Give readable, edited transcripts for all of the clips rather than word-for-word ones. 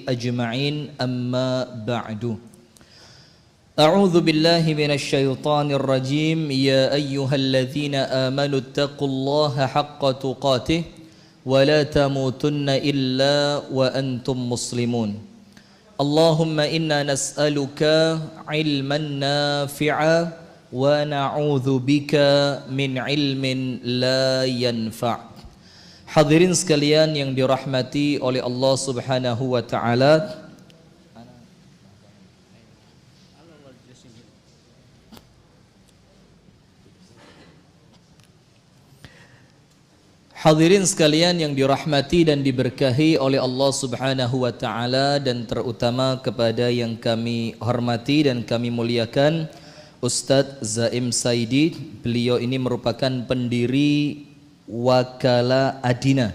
أجمعين أما بعد أعوذ بالله من الشيطان الرجيم يا أيها الذين آمنوا اتقوا الله حق تقاته ولا تموتن إلا وأنتم مسلمون اللهم إنا نسألك علما نافعا ونعوذ بك من علم لا ينفع. Hadirin sekalian yang dirahmati oleh Allah Subhanahu wa taala. Hadirin sekalian yang dirahmati dan diberkahi oleh Allah Subhanahu wa taala, dan terutama kepada yang kami hormati dan kami muliakan Ustadz Zaim Saidi. Beliau ini merupakan pendiri Wakala Adina,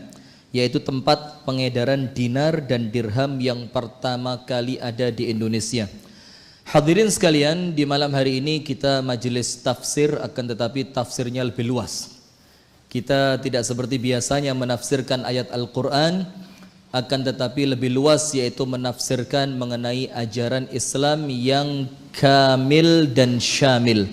yaitu tempat pengedaran dinar dan dirham yang pertama kali ada di Indonesia. Hadirin sekalian, di malam hari ini kita majelis tafsir, akan tetapi tafsirnya lebih luas. Kita tidak seperti biasanya menafsirkan ayat Al-Quran, akan tetapi lebih luas, yaitu menafsirkan mengenai ajaran Islam yang kamil dan syamil.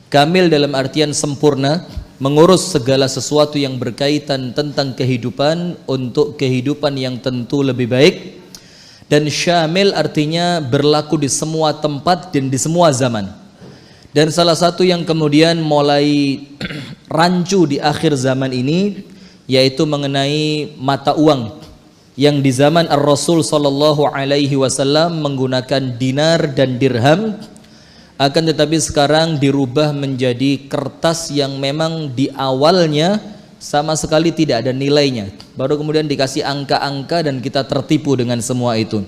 Kamil dalam artian sempurna, mengurus segala sesuatu yang berkaitan tentang kehidupan untuk kehidupan yang tentu lebih baik. Dan syamil artinya berlaku di semua tempat dan di semua zaman. Dan salah satu yang kemudian mulai rancu di akhir zaman ini yaitu mengenai mata uang, yang di zaman Ar-Rasul sallallahu alaihi wasallam menggunakan dinar dan dirham, akan tetapi sekarang dirubah menjadi kertas yang memang di awalnya sama sekali tidak ada nilainya, baru kemudian dikasih angka-angka dan kita tertipu dengan semua itu.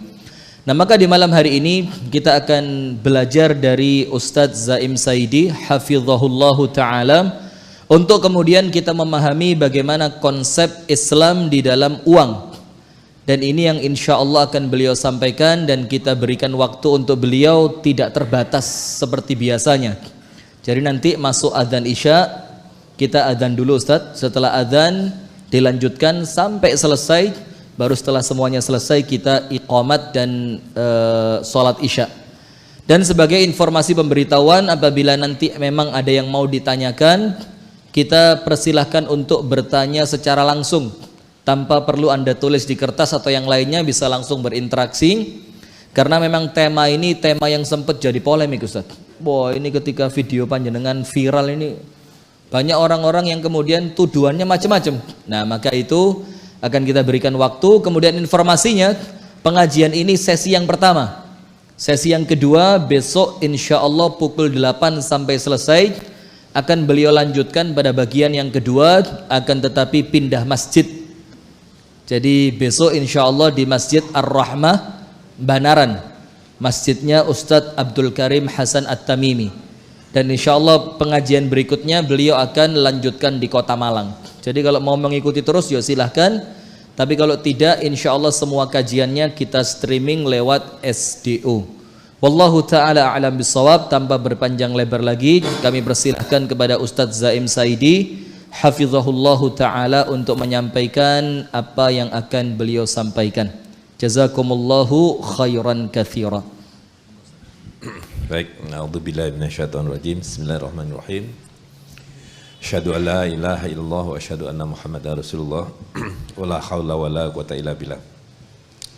Nah, maka di malam hari ini kita akan belajar dari Ustadz Zaim Saidi hafizahullahu ta'ala, untuk kemudian kita memahami bagaimana konsep Islam di dalam uang. Dan ini yang insya Allah akan beliau sampaikan, dan kita berikan waktu untuk beliau tidak terbatas seperti biasanya. Jadi nanti masuk adzan Isya, kita adzan dulu Ustadz, setelah adzan dilanjutkan sampai selesai, baru setelah semuanya selesai kita iqamat dan sholat Isya. Dan sebagai informasi pemberitahuan, apabila nanti memang ada yang mau ditanyakan, kita persilahkan untuk bertanya secara langsung, tanpa perlu Anda tulis di kertas atau yang lainnya, bisa langsung berinteraksi. Karena memang tema ini tema yang sempat jadi polemik Ustaz. Wah, ini ketika video panjenengan viral ini banyak orang-orang yang kemudian tuduhannya macam-macam. Nah, maka itu akan kita berikan waktu. Kemudian informasinya, pengajian ini sesi yang pertama. Sesi yang kedua besok insya Allah pukul 8 sampai selesai akan beliau lanjutkan pada bagian yang kedua, akan tetapi pindah masjid. Jadi besok insya Allah di Masjid Ar-Rahmah Banaran, masjidnya Ustadz Abdul Karim Hasan At-Tamimi. Dan insya Allah pengajian berikutnya beliau akan lanjutkan di Kota Malang. Jadi kalau mau mengikuti terus ya silahkan, tapi kalau tidak insya Allah semua kajiannya kita streaming lewat SDO. Wallahu ta'ala a'lam bissawab. Tanpa berpanjang lebar lagi, kami persilahkan kepada Ustadz Zaim Saidi hafizahullahu ta'ala untuk menyampaikan apa yang akan beliau sampaikan. Jazakumullahu khairan katsira. Baik, na'udzubillahi minasyaitonir rajim. Bismillahirrahmanirrahim. Asyhadu an la ilaha illallah wa asyhadu anna Muhammadar Rasulullah wa la haula wa la quwata illa billah.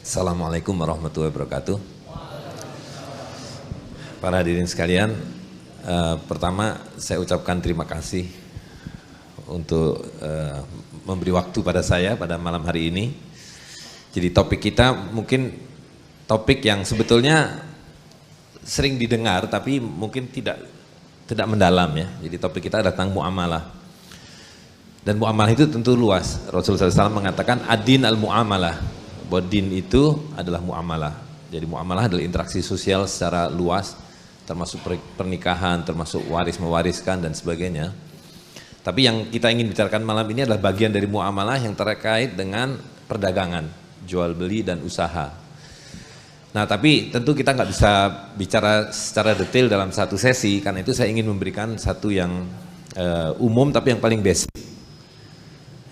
Assalamualaikum warahmatullahi wabarakatuh. Para hadirin sekalian, pertama saya ucapkan terima kasih untuk memberi waktu pada saya pada malam hari ini. Jadi topik kita mungkin topik yang sebetulnya sering didengar tapi mungkin tidak mendalam ya. Jadi topik kita adalah tentang muamalah. Dan muamalah itu tentu luas. Rasulullah SAW mengatakan ad-din al-muamalah, bahwa din itu adalah muamalah. Jadi muamalah adalah interaksi sosial secara luas, termasuk pernikahan, termasuk waris mewariskan dan sebagainya. Tapi yang kita ingin bicarakan malam ini adalah bagian dari muamalah yang terkait dengan perdagangan, jual beli dan usaha. Nah, tapi tentu kita nggak bisa bicara secara detail dalam satu sesi, karena itu saya ingin memberikan satu yang umum tapi yang paling basic.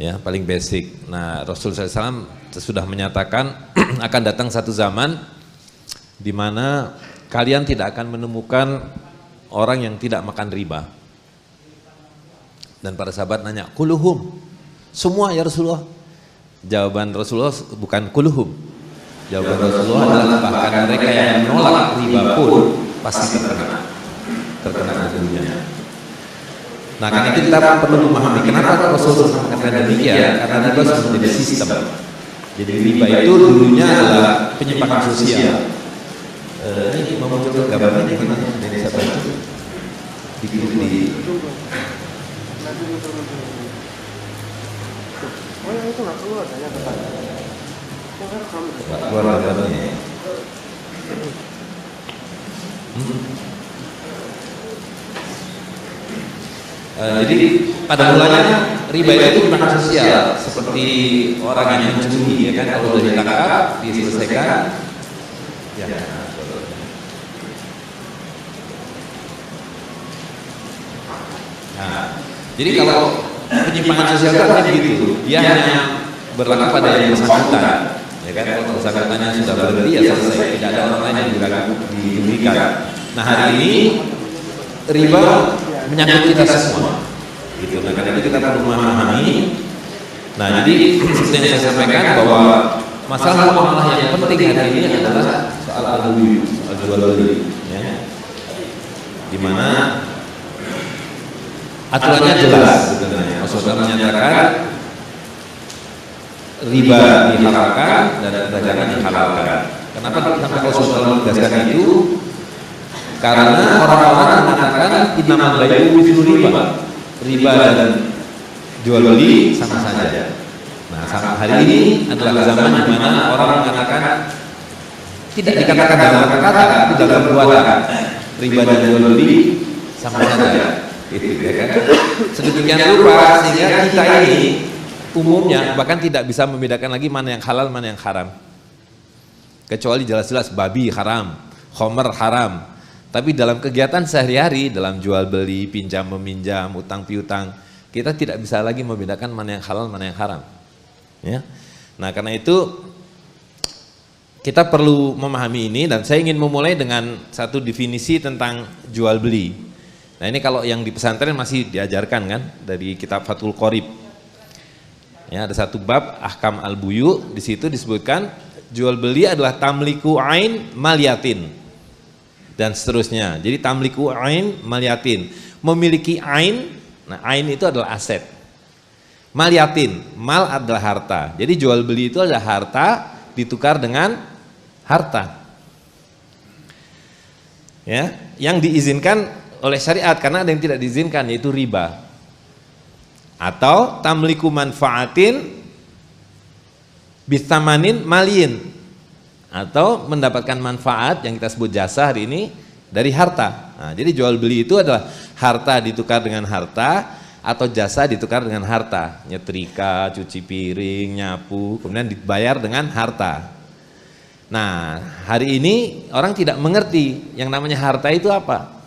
Ya, paling basic. Nah, Rasulullah SAW sudah menyatakan akan datang satu zaman di mana kalian tidak akan menemukan orang yang tidak makan riba. Dan para sahabat nanya, kuluhum, semua ya Rasulullah? Jawaban Rasulullah bukan kuluhum. Jawaban Rasulullah adalah bahkan mereka yang menolak riba pun pasti terkena dunia. Nah, karena itu kita perlu memahami kenapa Rasulullah mengatakan demikian, karena riba sudah menjadi sistem. Jadi riba itu dulunya adalah penyimpangan sosial. Ini mau muncul gambarnya gimana? Dari saya bantu di keluar gambarnya. Jadi pada mulanya riba itu penyimpangan sosial, seperti orang yang mencuri, ya kan, kalau sudah ditangkap diselesaikan, ya. Nah, jadi kalau penyimpangan sosial itu artinya begitu, dia hanya berlaku pada yang bersangkutan, ya kan, kalau bersangkutannya sudah berhenti ya selesai, tidak ada orang lain yang dirugikan. Nah, hari ini riba menyangkut kita semua, gitu. Nah, karena itu kita perlu memahami. Nah, jadi seperti yang saya sampaikan bahwa masalah muamalah yang penting hari ini adalah soal al-buyu, soal jual beli, ya, dimana aturannya jelas sebenarnya. Rasulullah menyatakan riba dihalalkan dan perdagangan dihalalkan. Kenapa sampai Rasulullah menegaskan itu? Karena orang-orang mengatakan innamal bai'u mithlu riba. Riba dan jual beli sama saja. Nah, hari ini adalah zaman di mana orang mengatakan tidak dikatakan dalam kata-kata, tapi dalam perbuatan. Riba dan jual beli sama saja. Itu ya kan. Sedemikian rupa sehingga kita ini umumnya bahkan tidak bisa membedakan lagi mana yang halal, mana yang haram. Kecuali jelas-jelas babi haram, khamr haram. Tapi dalam kegiatan sehari-hari, dalam jual beli, pinjam meminjam, utang piutang, kita tidak bisa lagi membedakan mana yang halal, mana yang haram. Ya. Nah, karena itu kita perlu memahami ini, dan saya ingin memulai dengan satu definisi tentang jual beli. Nah, ini kalau yang di pesantren masih diajarkan kan dari kitab Fathul Qorib. Ya, ada satu bab Ahkam al-Buyu, di situ disebutkan jual beli adalah tamliku ain malyatin. Dan seterusnya. Jadi tamliku ain malyatin, memiliki ain. Nah, ain itu adalah aset. Malyatin, mal adalah harta. Jadi jual beli itu adalah harta ditukar dengan harta. Ya, yang diizinkan oleh syariat, karena ada yang tidak diizinkan, yaitu riba. Atau tamliku manfaatin bisamanin malin, atau mendapatkan manfaat yang kita sebut jasa hari ini dari harta. Nah, jadi jual beli itu adalah harta ditukar dengan harta atau jasa ditukar dengan harta. Nyetrika, cuci piring, nyapu, kemudian dibayar dengan harta. Nah, hari ini orang tidak mengerti yang namanya harta itu apa.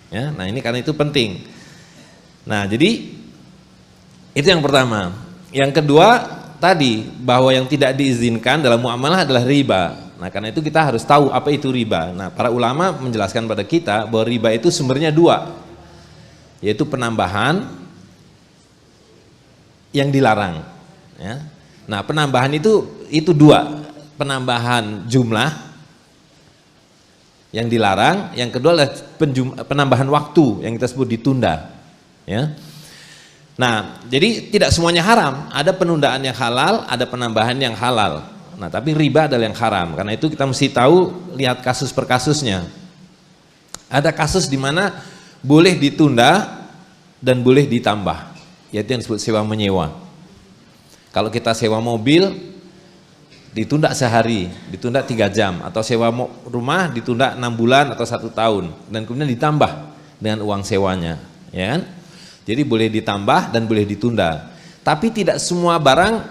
Ya, nah ini karena itu penting. Nah, jadi itu yang pertama. Yang kedua, tadi bahwa yang tidak diizinkan dalam muamalah adalah riba. Nah, karena itu kita harus tahu apa itu riba. Nah, para ulama menjelaskan pada kita bahwa riba itu sumbernya dua, yaitu penambahan yang dilarang. Ya. Nah, penambahan itu dua, penambahan jumlah yang dilarang, yang kedua adalah penambahan waktu yang kita sebut ditunda. Ya. Nah, jadi tidak semuanya haram, ada penundaan yang halal, ada penambahan yang halal. Nah, tapi riba adalah yang haram, karena itu kita mesti tahu, lihat kasus per kasusnya. Ada kasus di mana boleh ditunda dan boleh ditambah, yaitu yang disebut sewa menyewa. Kalau kita sewa mobil, ditunda sehari, ditunda 3 jam, atau sewa rumah ditunda 6 bulan atau 1 tahun, dan kemudian ditambah dengan uang sewanya, ya kan? Jadi boleh ditambah dan boleh ditunda. Tapi tidak semua barang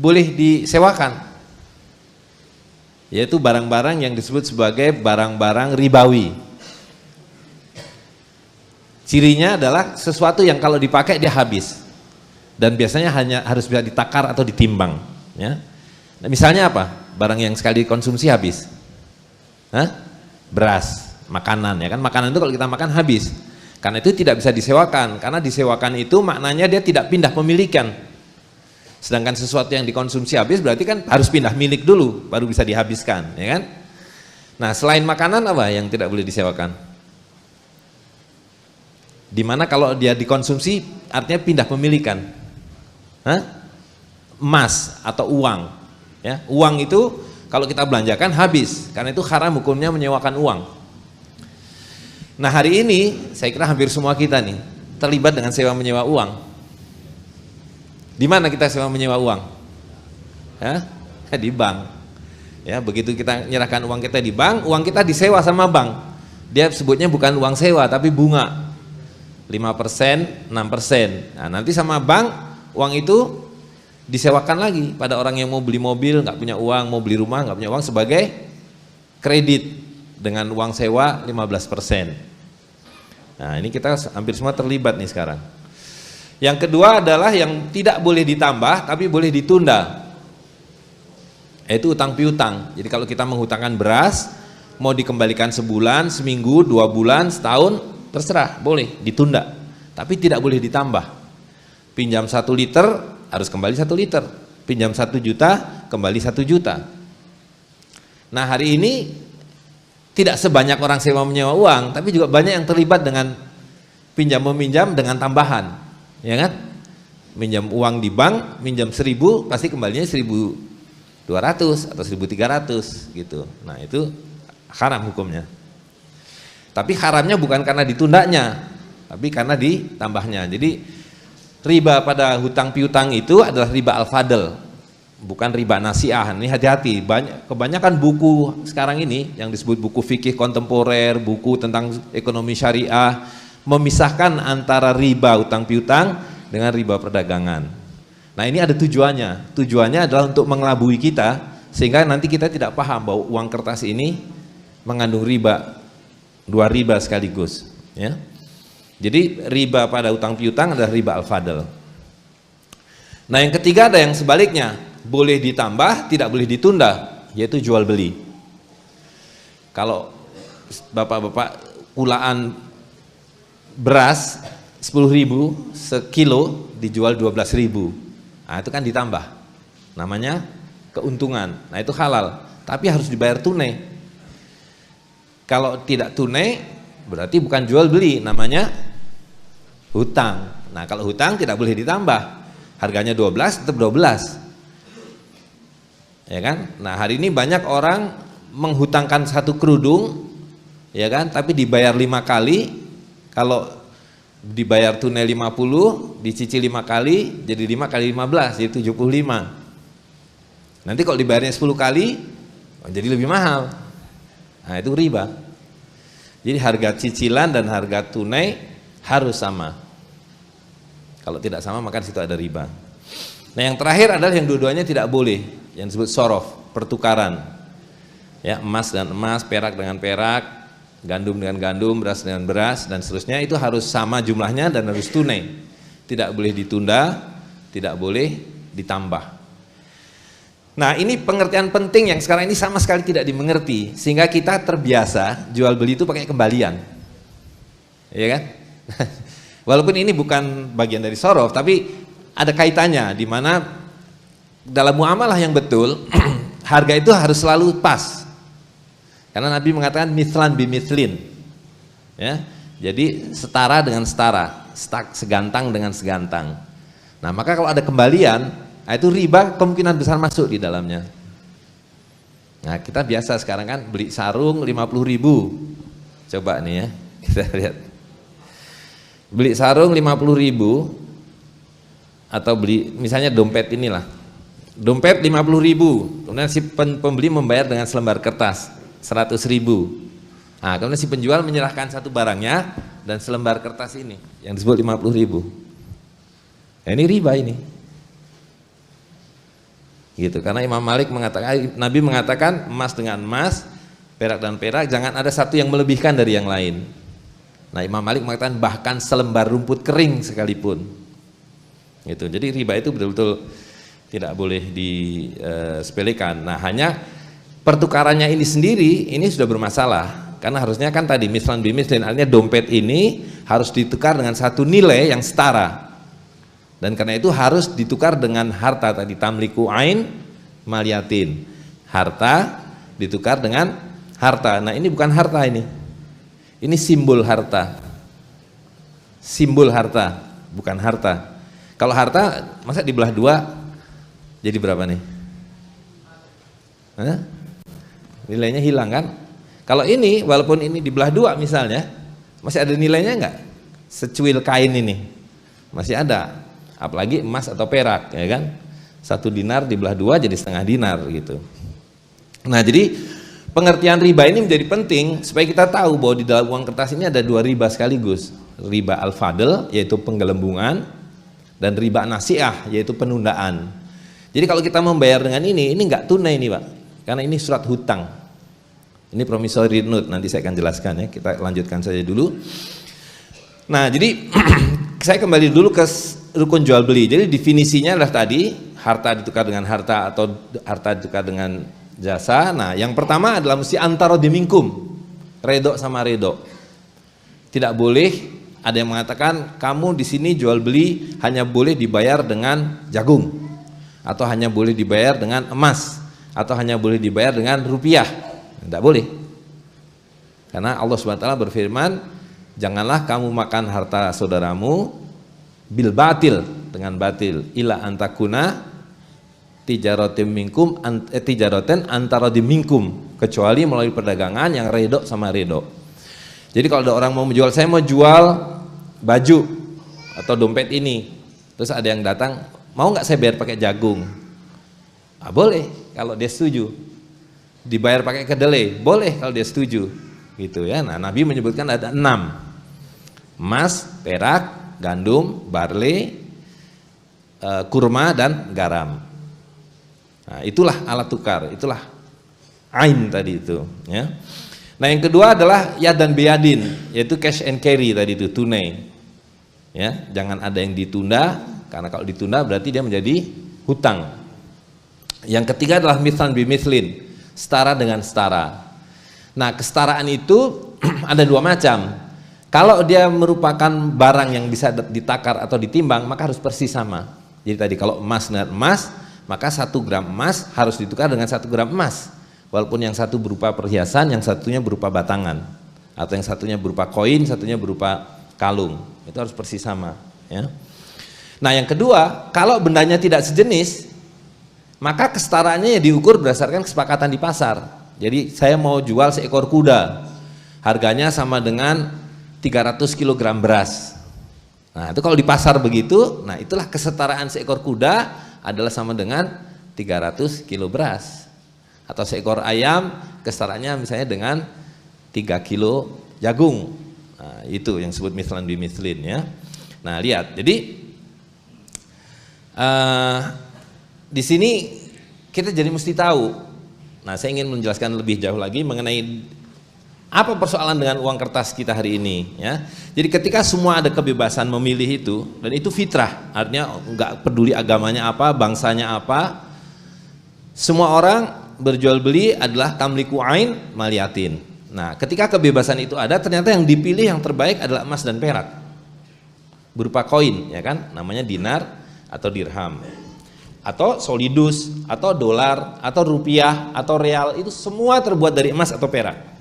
boleh disewakan. Yaitu barang-barang yang disebut sebagai barang-barang ribawi. Cirinya adalah sesuatu yang kalau dipakai dia habis. Dan biasanya hanya harus bisa ditakar atau ditimbang, ya. Nah, misalnya apa? Barang yang sekali dikonsumsi habis. Hah? Beras, makanan, ya kan? Makanan itu kalau kita makan habis. Karena itu tidak bisa disewakan. Karena disewakan itu maknanya dia tidak pindah pemilikan. Sedangkan sesuatu yang dikonsumsi habis berarti kan harus pindah milik dulu baru bisa dihabiskan, ya kan? Nah, selain makanan apa yang tidak boleh disewakan? Dimana kalau dia dikonsumsi artinya pindah pemilikan. Hah? Emas atau uang, ya. Uang itu kalau kita belanjakan habis, karena itu haram hukumnya menyewakan uang. Nah, hari ini saya kira hampir semua kita nih terlibat dengan sewa menyewa uang. Di mana kita sewa menyewa uang? Hah? Di bank. Ya, begitu kita menyerahkan uang kita di bank, uang kita disewa sama bank. Dia sebutnya bukan uang sewa tapi bunga. 5%, 6%. Nah, nanti sama bank uang itu disewakan lagi pada orang yang mau beli mobil, nggak punya uang, mau beli rumah, nggak punya uang, sebagai kredit dengan uang sewa 15%. Nah, ini kita hampir semua terlibat nih sekarang. Yang kedua adalah yang tidak boleh ditambah tapi boleh ditunda, yaitu utang piutang. Jadi kalau kita menghutangkan beras, mau dikembalikan sebulan, seminggu, 2 bulan, setahun, terserah, boleh ditunda, tapi tidak boleh ditambah. Pinjam 1 liter harus kembali 1 liter, pinjam 1 juta kembali 1 juta. Nah, hari ini tidak sebanyak orang sewa menyewa uang, tapi juga banyak yang terlibat dengan pinjam meminjam dengan tambahan, ya kan? Minjam uang di bank, minjam 1.000 pasti kembalinya 1.200 atau 1.300 gitu. Nah, itu haram hukumnya. Tapi haramnya bukan karena ditundanya, tapi karena ditambahnya. Jadi riba pada hutang piutang itu adalah riba al-fadl, bukan riba nasiah. Ini hati-hati, kebanyakan buku sekarang ini yang disebut buku fikih kontemporer, buku tentang ekonomi syariah, memisahkan antara riba hutang piutang dengan riba perdagangan. Nah, ini ada tujuannya. Tujuannya adalah untuk mengelabui kita sehingga nanti kita tidak paham bahwa uang kertas ini mengandung riba, 2 riba sekaligus, ya. Jadi riba pada utang piutang adalah riba al-fadl. Nah, yang ketiga ada yang sebaliknya, boleh ditambah, tidak boleh ditunda, yaitu jual beli. Kalau bapak-bapak kulaan beras 10.000 sekilo dijual 12.000, nah itu kan ditambah, namanya keuntungan. Nah, itu halal, tapi harus dibayar tunai. Kalau tidak tunai berarti bukan jual beli, namanya hutang. Nah, kalau hutang tidak boleh ditambah, harganya 12 tetap 12, ya kan? Nah, hari ini banyak orang menghutangkan 1 kerudung, ya kan, tapi dibayar 5 kali. Kalau dibayar tunai 50, dicicil 5 kali, jadi 5 kali 15 jadi 75. Nanti kalau dibayarnya 10 kali jadi lebih mahal. Nah, itu riba. Jadi harga cicilan dan harga tunai harus sama. Kalau tidak sama maka di situ ada riba. Nah, yang terakhir adalah yang dua-duanya tidak boleh, yang disebut sorof, pertukaran. Ya, emas dan emas, perak dengan perak, gandum dengan gandum, beras dengan beras, dan seterusnya, itu harus sama jumlahnya dan harus tunai. Tidak boleh ditunda, tidak boleh ditambah. Nah, ini pengertian penting yang sekarang ini sama sekali tidak dimengerti, sehingga kita terbiasa jual beli itu pakai kembalian, ya kan? Walaupun ini bukan bagian dari sorof, tapi ada kaitannya, di mana dalam muamalah yang betul harga itu harus selalu pas, karena Nabi mengatakan mithlan bimithlin, ya, jadi setara dengan setara, segantang dengan segantang. Nah, maka kalau ada kembalian, nah, itu riba kemungkinan besar masuk di dalamnya. Nah, kita biasa sekarang kan beli sarung 50.000. Coba nih ya, kita lihat. Beli sarung 50.000 atau beli misalnya dompet inilah. Dompet 50.000. Kemudian si pembeli membayar dengan selembar kertas 100.000. Nah, kemudian si penjual menyerahkan satu barangnya dan selembar kertas ini yang disebut 50.000. Nah, ini riba ini. Gitu, karena Imam Malik mengatakan, Nabi mengatakan emas dengan emas, perak dan perak, jangan ada satu yang melebihkan dari yang lain. Nah, Imam Malik mengatakan bahkan selembar rumput kering sekalipun. Gitu. Jadi riba itu betul-betul tidak boleh disepelekan. Nah, hanya pertukarannya ini sendiri ini sudah bermasalah. Karena harusnya kan tadi mislan bimislin, artinya dompet ini harus ditukar dengan satu nilai yang setara. Dan karena itu harus ditukar dengan harta tadi, tamliku ain maliyatin. Harta ditukar dengan harta. Nah, ini bukan harta ini. Ini simbol harta. Simbol harta, bukan harta. Kalau harta masa dibelah dua jadi berapa nih? Hah? Nilainya hilang kan? Kalau ini walaupun ini dibelah dua misalnya, masih ada nilainya enggak? Secuil kain ini masih ada. Apalagi emas atau perak, ya kan? 1 dinar dibelah dua jadi setengah dinar gitu. Nah, jadi pengertian riba ini menjadi penting supaya kita tahu bahwa di dalam uang kertas ini ada 2 riba sekaligus. Riba al-fadl yaitu penggelembungan, dan riba nasiah yaitu penundaan. Jadi kalau kita membayar dengan ini enggak tunai nih Pak, karena ini surat hutang. Ini promissory note, nanti saya akan jelaskan ya, kita lanjutkan saja dulu. Nah, jadi saya kembali dulu ke rukun jual beli. Jadi definisinya adalah tadi harta ditukar dengan harta atau harta ditukar dengan jasa. Nah, yang pertama adalah mesti antara dimingkum, redo sama redo. Tidak boleh ada yang mengatakan kamu di sini jual beli hanya boleh dibayar dengan jagung, atau hanya boleh dibayar dengan emas, atau hanya boleh dibayar dengan rupiah. Tidak boleh. Karena Allah SWT berfirman, janganlah kamu makan harta saudaramu bil batil, dengan batil, ila antakuna tijaratin minkum tijaraten antara dimingkum, kecuali melalui perdagangan yang redo sama redo. Jadi kalau ada orang mau menjual, saya mau jual baju atau dompet ini, terus ada yang datang, mau nggak saya bayar pakai jagung? Boleh kalau dia setuju. Dibayar pakai kedelai, boleh kalau dia setuju, gitu ya. Nah, Nabi menyebutkan ada 6: emas, perak, gandum, barley, kurma dan garam. Nah, itulah alat tukar, itulah ain tadi itu, ya. Nah, yang kedua adalah yad dan biyadin, yaitu cash and carry tadi itu, tunai. Ya, jangan ada yang ditunda, karena kalau ditunda berarti dia menjadi hutang. Yang ketiga adalah mislan bimislin, setara dengan setara. Nah, kesetaraan itu ada 2 macam. Kalau dia merupakan barang yang bisa ditakar atau ditimbang, maka harus persis sama. Jadi tadi kalau emas dengan emas, maka 1 gram emas harus ditukar dengan 1 gram emas. Walaupun yang satu berupa perhiasan, yang satunya berupa batangan, atau yang satunya berupa koin, satunya berupa kalung. Itu harus persis sama, ya. Nah, yang kedua, kalau bendanya tidak sejenis, maka kesetaraannya diukur berdasarkan kesepakatan di pasar. Jadi saya mau jual seekor kuda, harganya sama dengan 300 kg beras. Nah, itu kalau di pasar begitu, nah itulah kesetaraan seekor kuda adalah sama dengan 300 kilo beras. Atau seekor ayam kesetaraannya misalnya dengan 3 kilo jagung. Nah, itu yang disebut mislan bimislin, ya. Nah, lihat, jadi di sini kita jadi mesti tahu. Nah, saya ingin menjelaskan lebih jauh lagi mengenai apa persoalan dengan uang kertas kita hari ini, ya. Jadi ketika semua ada kebebasan memilih itu, dan itu fitrah, artinya nggak peduli agamanya apa, bangsanya apa, semua orang berjual beli adalah tamliku ain maliyatin. Nah, ketika kebebasan itu ada, ternyata yang dipilih yang terbaik adalah emas dan perak berupa koin, ya kan, namanya dinar atau dirham, atau solidus, atau dolar, atau rupiah, atau real, itu semua terbuat dari emas atau perak.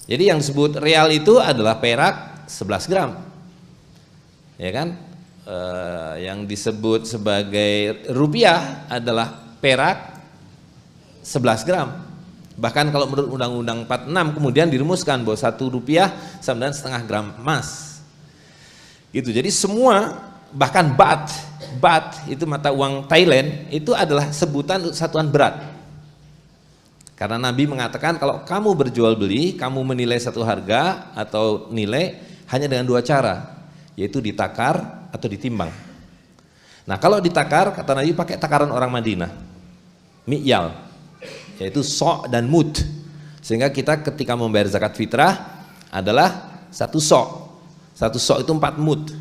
Jadi yang disebut real itu adalah perak 11 gram, ya kan. Yang disebut sebagai rupiah adalah perak 11 gram. Bahkan kalau menurut Undang-Undang 46 kemudian dirumuskan bahwa 1 rupiah sama dengan setengah gram emas. Gitu. Jadi semua, bahkan baht itu mata uang Thailand, itu adalah sebutan satuan berat. Karena Nabi mengatakan kalau kamu berjual beli, kamu menilai satu harga atau nilai hanya dengan 2 cara, yaitu ditakar atau ditimbang. Nah, kalau ditakar, kata Nabi pakai takaran orang Madinah, mi'yal, yaitu so' dan mud. Sehingga kita ketika membayar zakat fitrah adalah satu sok. Satu sok itu 4 mud.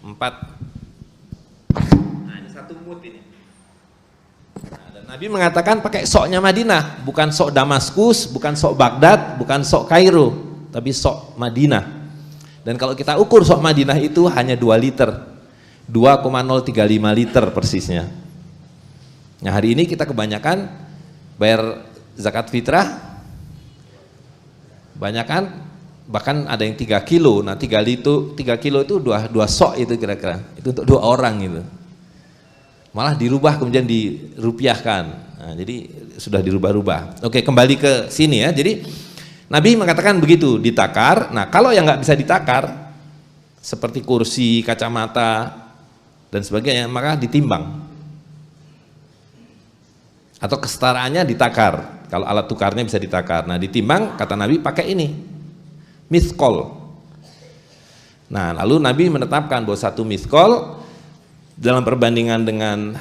4. Nah, ini satu mud ini. Nah, dan Nabi mengatakan pakai soknya Madinah, bukan sok Damaskus, bukan sok Baghdad, bukan sok Kairo, tapi sok Madinah. Dan kalau kita ukur sok Madinah itu hanya 2 liter. 2,035 liter persisnya. Nah, hari ini kita kebanyakan bayar zakat fitrah, banyakan bahkan ada yang 3 kilo. Nah 3 kilo itu 2 sok itu kira-kira, itu untuk 2 orang itu. Malah dirubah kemudian dirupiahkan. Nah, jadi sudah dirubah-rubah. Oke, kembali ke sini ya. Jadi Nabi mengatakan begitu, ditakar. Nah kalau yang nggak bisa ditakar seperti kursi, kacamata dan sebagainya, maka ditimbang atau kesetaraannya ditakar. Kalau alat tukarnya bisa ditakar. Nah ditimbang, kata Nabi pakai ini, mithqal. Nah lalu Nabi menetapkan bahwa 1 mithqal dalam perbandingan dengan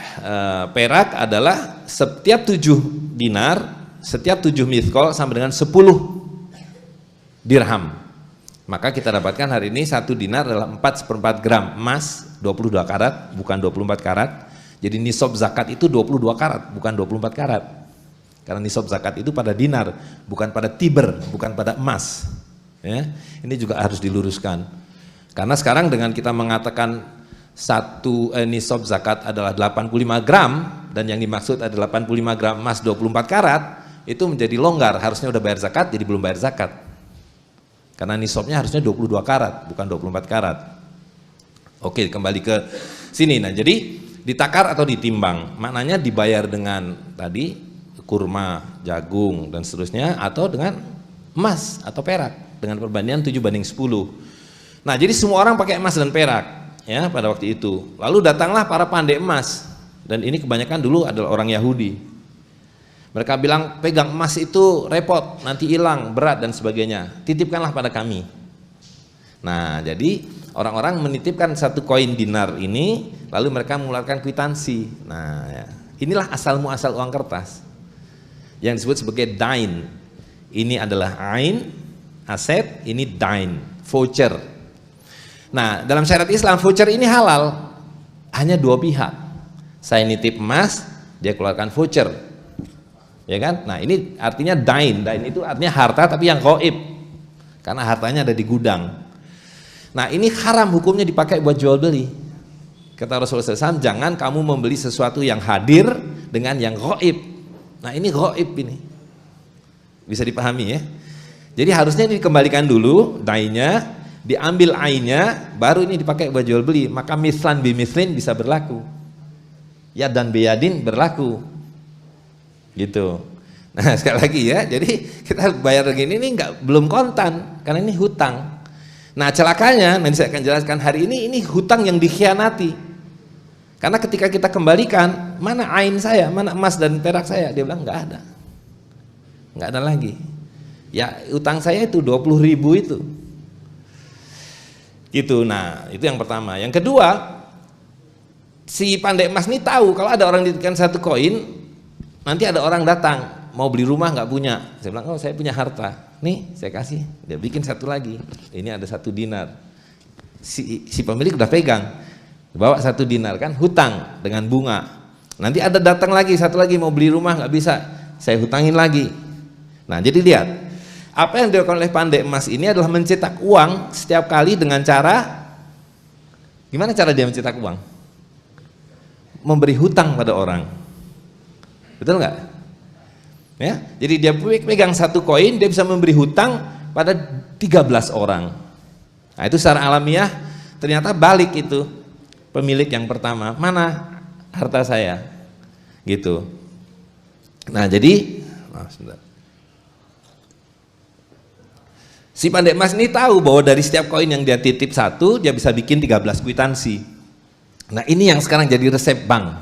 perak adalah setiap 7 dinar, setiap 7 mithqal sama dengan 10 dirham. Maka kita dapatkan hari ini 1 dinar adalah 4/4 gram emas 22 karat, bukan 24 karat. Jadi nisab zakat itu 22 karat, bukan 24 karat. Karena nisab zakat itu pada dinar, bukan pada tiber, bukan pada emas. Ya, ini juga harus diluruskan. Karena sekarang dengan kita mengatakan nisab zakat adalah 85 gram dan yang dimaksud adalah 85 gram emas 24 karat, itu menjadi longgar, harusnya udah bayar zakat jadi belum bayar zakat. Karena nisabnya harusnya 22 karat, bukan 24 karat. Oke, kembali ke sini. Nah, jadi ditakar atau ditimbang, maknanya dibayar dengan tadi kurma, jagung dan seterusnya, atau dengan emas atau perak dengan perbandingan 7/10. Nah, jadi semua orang pakai emas dan perak ya pada waktu itu. Lalu datanglah para pandai emas, dan ini kebanyakan dulu adalah orang Yahudi. Mereka bilang pegang emas itu repot, nanti hilang, berat dan sebagainya. Titipkanlah pada kami. Nah, jadi orang-orang menitipkan 1 koin dinar ini, lalu mereka mengeluarkan kwitansi. Nah, ya. Inilah asal muasal uang kertas yang disebut sebagai dain. Ini adalah ain, aset, ini dain, voucher. Nah, dalam syariat Islam voucher ini halal, hanya 2 pihak. Saya nitip emas, dia keluarkan voucher, ya kan? Nah, ini artinya dain. Dain itu artinya harta tapi yang gaib, karena hartanya ada di gudang. Nah, ini haram hukumnya dipakai buat jual beli. Kata Rasulullah SAW, jangan kamu membeli sesuatu yang hadir dengan yang gaib. Nah, ini gaib ini. Bisa dipahami ya. Jadi harusnya dikembalikan dulu dainnya, diambil ainnya, baru ini dipakai buat jual beli. Maka mislan bimislin bisa berlaku. Ya dan biyadin berlaku. Gitu. Nah, sekali lagi ya. Jadi kita bayar begini ini belum kontan karena ini hutang. Nah, celakanya nanti saya akan jelaskan hari ini hutang yang dikhianati. Karena ketika kita kembalikan, mana ain saya, mana emas dan perak saya, dia bilang nggak ada, nggak ada lagi. Ya utang saya itu 20.000 itu, gitu. Nah itu yang pertama. Yang kedua, si pandai emas ini tahu kalau ada orang dititipkan 1 koin, nanti ada orang datang mau beli rumah nggak punya. Saya bilang, oh saya punya harta, nih saya kasih. Dia bikin 1 lagi. Ini ada 1 dinar. Si pemilik udah pegang. Bawa 1 dinar kan, hutang dengan bunga. Nanti ada datang lagi 1 lagi mau beli rumah nggak bisa, saya hutangin lagi. Nah jadi lihat, apa yang dilakukan oleh pandai emas ini adalah mencetak uang setiap kali dengan cara, gimana cara dia mencetak uang? Memberi hutang pada orang, betul nggak? Ya, jadi dia pegang 1 koin, dia bisa memberi hutang pada 13 orang. Nah itu secara alamiah ternyata balik itu. Pemilik yang pertama, mana harta saya, gitu. Nah jadi, si pandai emas ini tahu bahwa dari setiap koin yang dia titip 1, dia bisa bikin 13 kwitansi. Nah ini yang sekarang jadi resep bank.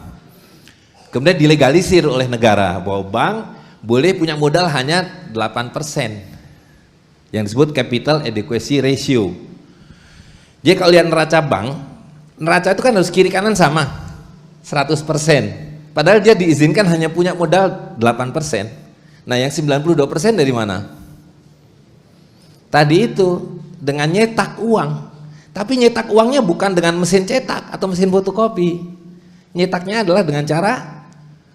Kemudian dilegalisir oleh negara bahwa bank boleh punya modal hanya 8%, yang disebut capital adequacy ratio. Jadi kalau lihat neraca bank, neraca itu kan harus kiri kanan sama 100%, padahal dia diizinkan hanya punya modal 8%. Nah yang 92% dari mana? tadi itu dengan nyetak uang, tapi nyetak uangnya bukan dengan mesin cetak atau mesin fotokopi. Nyetaknya adalah dengan cara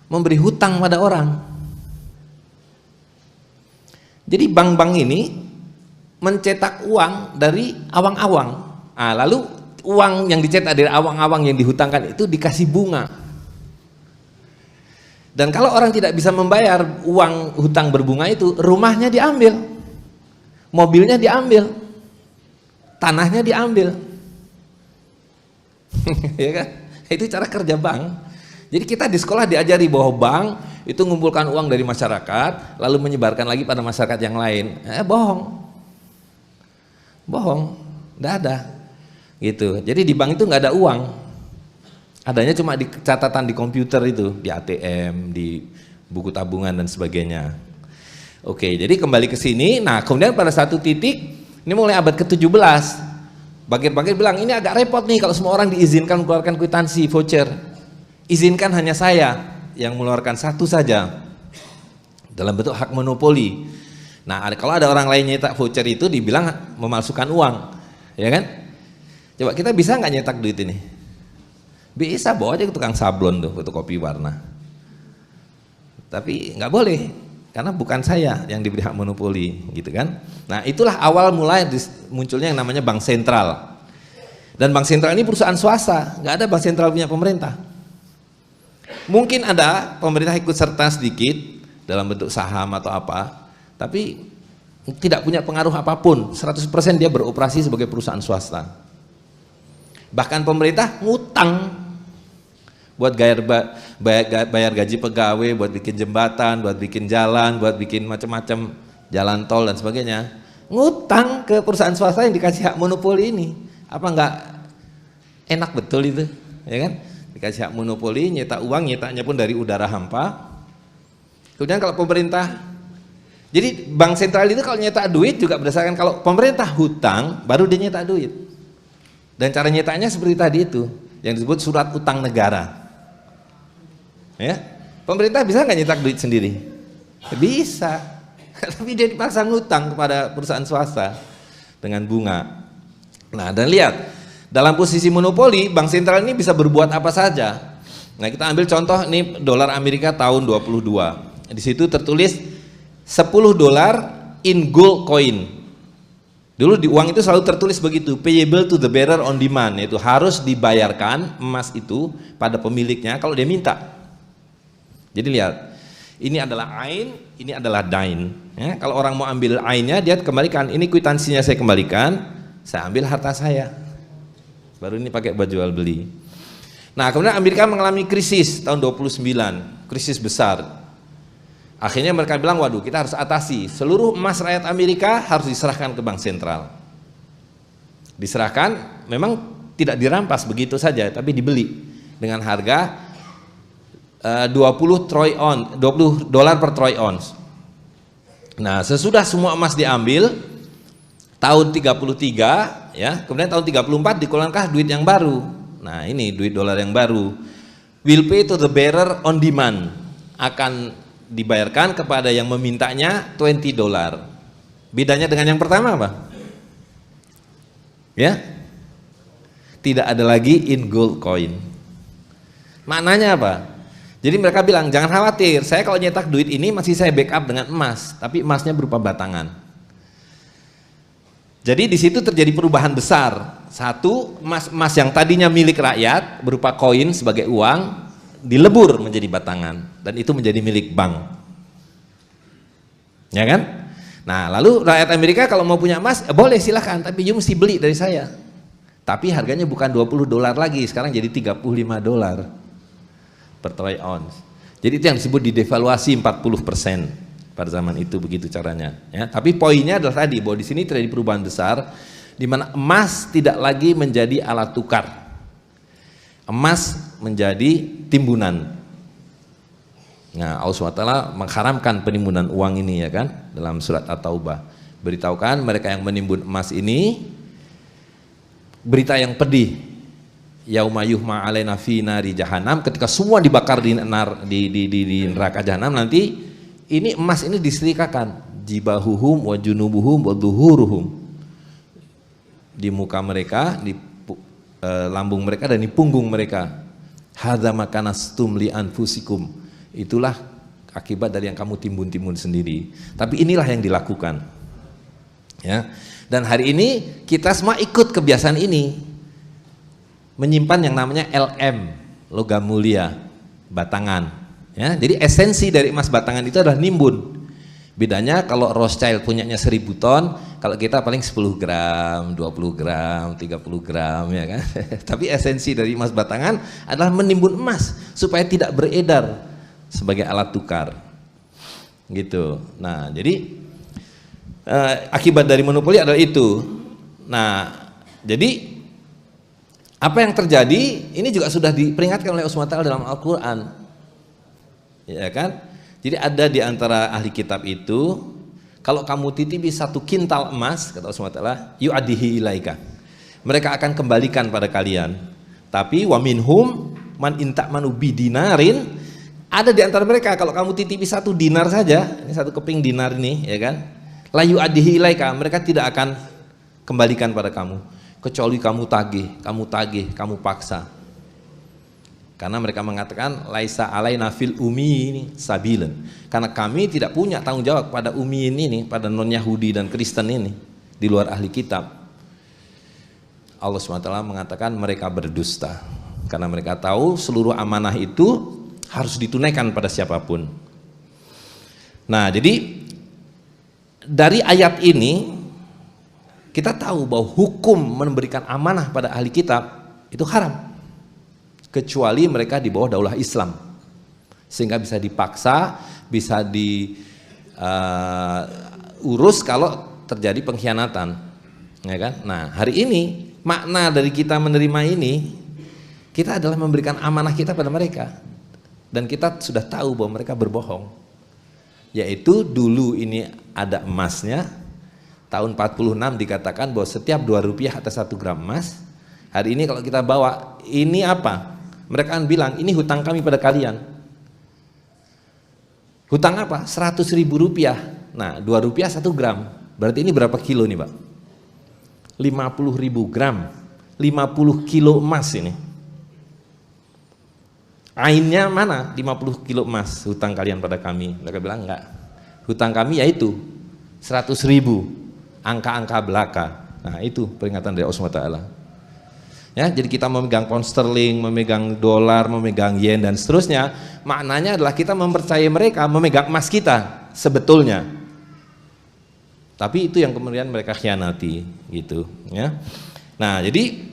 memberi hutang pada orang. Jadi bank-bank ini mencetak uang dari awang-awang. Nah, lalu uang yang dicetak dari awang-awang yang dihutangkan itu dikasih bunga. Dan kalau orang tidak bisa membayar uang hutang berbunga itu, rumahnya diambil, mobilnya diambil, tanahnya diambil. Ya kan? Itu cara kerja bank. Jadi kita di sekolah diajari bahwa bank itu mengumpulkan uang dari masyarakat lalu menyebarkan lagi pada masyarakat yang lain. Bohong, nggak ada. Gitu. Jadi di bank itu nggak ada uang. Adanya cuma di catatan di komputer itu, di ATM, di buku tabungan dan sebagainya. Oke, jadi kembali ke sini. Nah, kemudian pada satu titik, ini mulai abad ke-17, bankir-bankir bilang ini agak repot nih kalau semua orang diizinkan mengeluarkan kwitansi, voucher. Izinkan hanya saya yang mengeluarkan satu saja dalam bentuk hak monopoli. Nah, kalau ada orang lain nyetak voucher itu dibilang memalsukan uang, ya kan? Coba kita bisa nggak nyetak duit ini? Bisa, bawa aja ke tukang sablon tuh, fotokopi warna. Tapi nggak boleh, karena bukan saya yang diberi hak monopoli, gitu kan? Nah, itulah awal mulai munculnya yang namanya bank sentral. Dan bank sentral ini perusahaan swasta, nggak ada bank sentral punya pemerintah. Mungkin ada pemerintah ikut serta sedikit dalam bentuk saham atau apa, tapi tidak punya pengaruh apapun. 100% dia beroperasi sebagai perusahaan swasta. Bahkan pemerintah ngutang buat bayar gaji pegawai, buat bikin jembatan, buat bikin jalan, buat bikin macam-macam jalan tol dan sebagainya. Ngutang ke perusahaan swasta yang dikasih hak monopoli ini. Apa enggak enak betul itu, ya kan? Dikasih hak monopoli, nyetak uang, nyetaknya pun dari udara hampa. Kemudian kalau pemerintah, jadi bank sentral itu kalau nyetak duit juga berdasarkan kalau pemerintah hutang, baru dia nyetak duit. Dan cara nyetaknya seperti tadi itu, yang disebut surat utang negara. Ya, pemerintah bisa nggak nyetak duit sendiri? Bisa, tapi dia dipaksa ngutang kepada perusahaan swasta dengan bunga. Nah, dan lihat, dalam posisi monopoli, bank sentral ini bisa berbuat apa saja. Nah, kita ambil contoh ini dolar Amerika tahun 22. Di situ tertulis 10 dolar in gold coin. Dulu di uang itu selalu tertulis begitu, payable to the bearer on demand, yaitu harus dibayarkan emas itu pada pemiliknya kalau dia minta. Jadi lihat, ini adalah ain, ini adalah dain. Ya, kalau orang mau ambil ainnya, dia kembalikan, ini kwitansinya saya kembalikan, saya ambil harta saya. Baru ini pakai buat jual beli. Nah, kemudian Amerika mengalami krisis tahun 29, krisis besar. Akhirnya mereka bilang, waduh, kita harus atasi. Seluruh emas rakyat Amerika harus diserahkan ke bank sentral. Diserahkan, memang tidak dirampas begitu saja, tapi dibeli dengan harga 20 dolar per troy ounce. Nah, sesudah semua emas diambil, tahun 33, ya, kemudian tahun 34 dikeluarkan duit yang baru. Nah, ini duit dolar yang baru. Will pay to the bearer on demand. Akan dibayarkan kepada yang memintanya 20 dolar. Bedanya dengan yang pertama apa? Ya, tidak ada lagi in gold coin. Maknanya apa? Jadi mereka bilang jangan khawatir, saya kalau nyetak duit ini masih saya backup dengan emas, tapi emasnya berupa batangan. Jadi di situ terjadi perubahan besar. Satu, emas yang tadinya milik rakyat berupa koin sebagai uang dilebur menjadi batangan dan itu menjadi milik bank, ya kan? Nah, lalu rakyat Amerika kalau mau punya emas boleh silahkan, tapi you mesti beli dari saya, tapi harganya bukan 20 dolar lagi, sekarang jadi 35 dolar per troy ounce. Jadi itu yang disebut didevaluasi 40% pada zaman itu, begitu caranya, ya. Tapi poinnya adalah tadi bahwa di sini terjadi perubahan besar di mana emas tidak lagi menjadi alat tukar. Emas menjadi timbunan. Nah, Allah SWT mengharamkan penimbunan uang ini, ya kan, dalam surat At-Taubah. Beritahukan mereka yang menimbun emas ini berita yang pedih. Yauma yuhma 'alaina fi nari jahannam, ketika semua dibakar di neraka jahanam nanti, ini emas ini disetrikakan, jibahuhum wa junubuhum wa dhuhuruhum. Di muka mereka, di lambung mereka dan di punggung mereka. Hadza ma kanastum li anfusikum. Itulah akibat dari yang kamu timbun-timbun sendiri. Tapi inilah yang dilakukan. Ya. Dan hari ini kita semua ikut kebiasaan ini. Menyimpan yang namanya LM, logam mulia, batangan. Ya, jadi esensi dari emas batangan itu adalah nimbun. Bedanya kalau Rothschild punyanya 1000 ton, kalau kita paling 10 gram, 20 gram, 30 gram, ya kan. Tapi esensi dari emas batangan adalah menimbun emas supaya tidak beredar sebagai alat tukar. Gitu. Nah, jadi akibat dari monopoli adalah itu. Nah, jadi apa yang terjadi ini juga sudah diperingatkan oleh Allah SWT dalam Al-Quran, ya kan? Jadi ada di antara ahli kitab itu, kalau kamu titipi 1 kintal emas, kata Allah SWT, yu'adihi ilaika, mereka akan kembalikan pada kalian. Tapi wa minhum man intakmanu bidinarin, ada di antara mereka kalau kamu titipi 1 dinar saja, ini 1 keping dinar ini, ya kan? La yu'adihi ilaika, mereka tidak akan kembalikan pada kamu, kecuali kamu tagih, kamu paksa. Karena mereka mengatakan laisa alaina fil ini sabilan. Karena kami tidak punya tanggung jawab pada ini, pada non Yahudi dan Kristen ini, di luar ahli kitab. Allah SWT mengatakan mereka berdusta. Karena mereka tahu seluruh amanah itu harus ditunaikan pada siapapun. Nah, jadi dari ayat ini kita tahu bahwa hukum memberikan amanah pada ahli kitab itu haram, kecuali mereka di bawah daulah Islam, sehingga bisa dipaksa, bisa diurus kalau terjadi pengkhianatan, ya kan? Nah, hari ini makna dari kita menerima ini, kita adalah memberikan amanah kita pada mereka, dan kita sudah tahu bahwa mereka berbohong. Yaitu dulu ini ada emasnya, tahun 46 dikatakan bahwa setiap 2 rupiah atas 1 gram emas. Hari ini kalau kita bawa, ini apa? Mereka akan bilang, ini hutang kami pada kalian. Hutang apa? 100.000 rupiah. Nah, 2 rupiah 1 gram. Berarti ini berapa kilo nih, Pak? 50.000 gram. 50 kilo emas ini. Ainnya mana? 50 kilo emas hutang kalian pada kami. Mereka bilang enggak. Hutang kami yaitu 100.000. Angka-angka belaka. Nah, itu peringatan dari Allah SWT. Ya, jadi kita memegang pound sterling, memegang dolar, memegang yen dan seterusnya, maknanya adalah kita mempercayai mereka memegang emas kita sebetulnya. Tapi itu yang kemudian mereka khianati, gitu, ya. Nah, jadi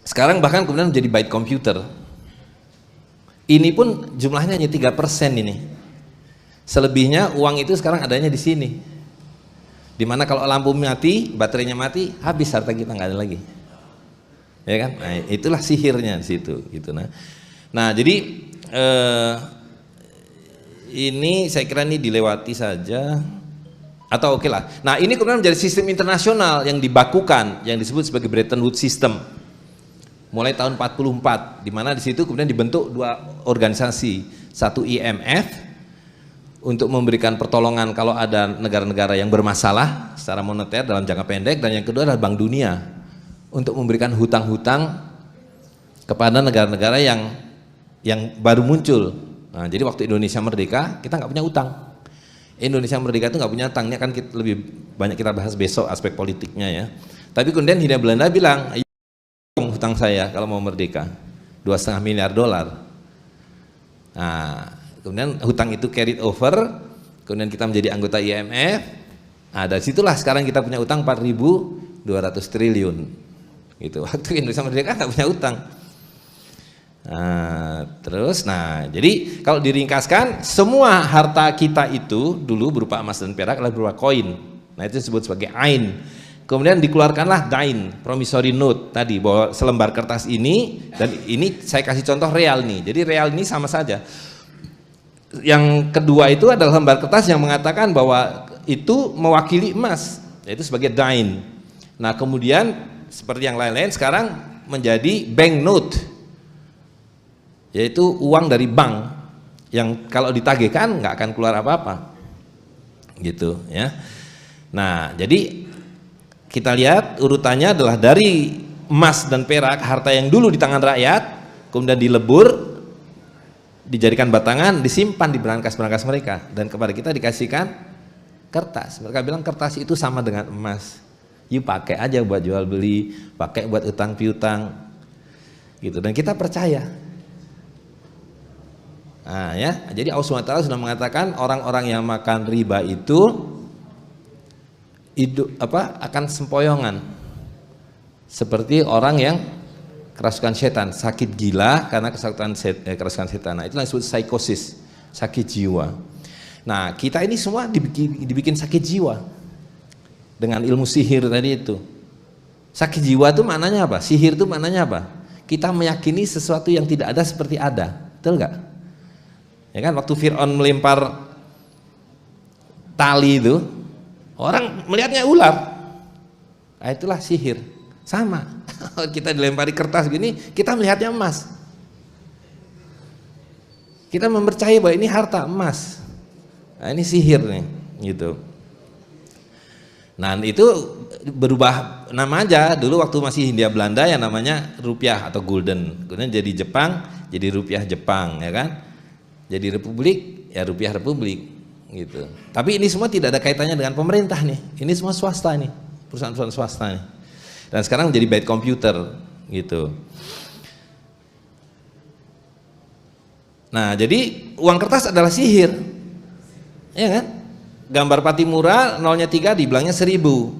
sekarang bahkan kemudian menjadi byte computer. Ini pun jumlahnya hanya 3% ini. Selebihnya uang itu sekarang adanya di sini. Dimana kalau lampu mati, baterainya mati, habis harta kita, nggak ada lagi. Ya kan? Nah, itulah sihirnya di situ, gitu. Nah, jadi ini saya kira ini dilewati saja, atau oke lah. Nah, ini kemudian menjadi sistem internasional yang dibakukan, yang disebut sebagai Bretton Woods System, mulai tahun 44, di mana di situ kemudian dibentuk 2 organisasi, satu IMF untuk memberikan pertolongan kalau ada negara-negara yang bermasalah secara moneter dalam jangka pendek, dan yang kedua adalah Bank Dunia untuk memberikan hutang-hutang kepada negara-negara yang baru muncul. Nah, jadi waktu Indonesia merdeka kita nggak punya utang. Indonesia merdeka itu nggak punya utang, ini akan lebih banyak kita bahas besok aspek politiknya, ya. Tapi kemudian Hindia Belanda bilang, ayo hutang saya kalau mau merdeka, $2,5 miliar. Nah, kemudian hutang itu carried over, kemudian kita menjadi anggota IMF. Nah, dari situlah sekarang kita punya utang 4.200 triliun. Gitu. Waktu Indonesia merdeka nggak punya utang. Nah, jadi kalau diringkaskan, semua harta kita itu dulu berupa emas dan perak adalah berupa koin. Nah, itu disebut sebagai ain. Kemudian dikeluarkanlah dain, promissory note tadi, bahwa selembar kertas ini, dan ini saya kasih contoh real nih. Jadi real ini sama saja. Yang kedua itu adalah lembar kertas yang mengatakan bahwa itu mewakili emas, yaitu sebagai dain. Nah, kemudian seperti yang lain-lain sekarang menjadi banknote, yaitu uang dari bank yang kalau ditagihkan nggak akan keluar apa-apa. gitu ya. Nah, jadi kita lihat urutannya adalah dari emas dan perak, harta yang dulu di tangan rakyat, kemudian dilebur, dijadikan batangan, disimpan di berangkas-berangkas mereka, dan kepada kita dikasihkan kertas. Mereka bilang kertas itu sama dengan emas. You pakai aja buat jual beli, pakai buat utang piutang, gitu. Dan kita percaya. Nah, ya, jadi Allah SWT sudah mengatakan orang-orang yang makan riba itu akan sempoyongan seperti orang yang kerasukan setan, sakit gila karena kerasukan setan. Nah, itulah disebut psikosis, sakit jiwa. Nah, kita ini semua dibikin sakit jiwa dengan ilmu sihir tadi itu. Sakit jiwa itu maknanya apa? Sihir itu maknanya apa? Kita meyakini sesuatu yang tidak ada seperti ada, betul nggak? Ya kan, waktu Fir'aun melempar tali itu, orang melihatnya ular. Nah, itulah sihir. Sama. Kita dilempari kertas gini, kita melihatnya emas. Kita mempercayai bahwa ini harta emas. Nah, ini sihir nih, gitu. Nah, itu berubah nama aja. Dulu waktu masih Hindia Belanda yang namanya rupiah atau gulden. Kemudian jadi Jepang, jadi rupiah Jepang, ya kan? Jadi republik, ya rupiah republik, gitu. Tapi ini semua tidak ada kaitannya dengan pemerintah nih. Ini semua swasta nih, perusahaan-perusahaan swasta nih. Dan sekarang menjadi byte komputer, gitu. Nah, jadi uang kertas adalah sihir, ya kan? Gambar Patimura 0-3 dibilangnya 1000.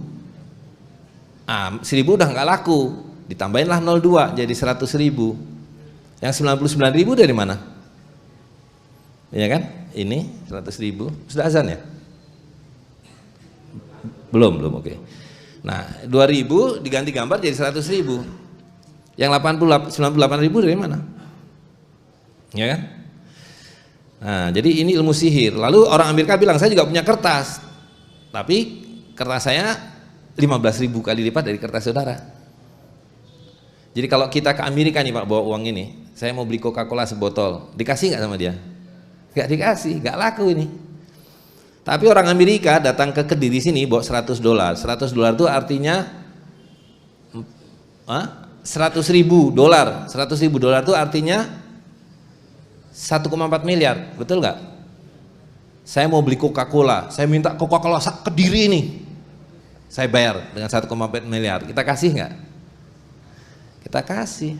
Ah, 1000 udah nggak laku, ditambahinlah 02 jadi 100.000. Yang 99.000 dari mana? Ya kan? Ini 100.000. Sudah azan ya? Belum, oke. Nah, 2000 diganti gambar jadi 100.000. Yang 98.000 dari mana? Ya kan? Nah, jadi ini ilmu sihir. Lalu orang Amerika bilang, saya juga punya kertas, tapi kertas saya 15.000 kali lipat dari kertas saudara. Jadi kalau kita ke Amerika nih Pak, bawa uang ini, saya mau beli Coca-Cola sebotol, dikasih nggak sama dia? Nggak dikasih, nggak laku ini. Tapi orang Amerika datang ke Kediri sini bawa $100. $100 itu artinya $100.000. $100.000 itu artinya 1,4 miliar, betul nggak? Saya mau beli Coca-Cola, saya minta Coca-Cola Kediri ini, saya bayar dengan 1,4 miliar. Kita kasih nggak? Kita kasih.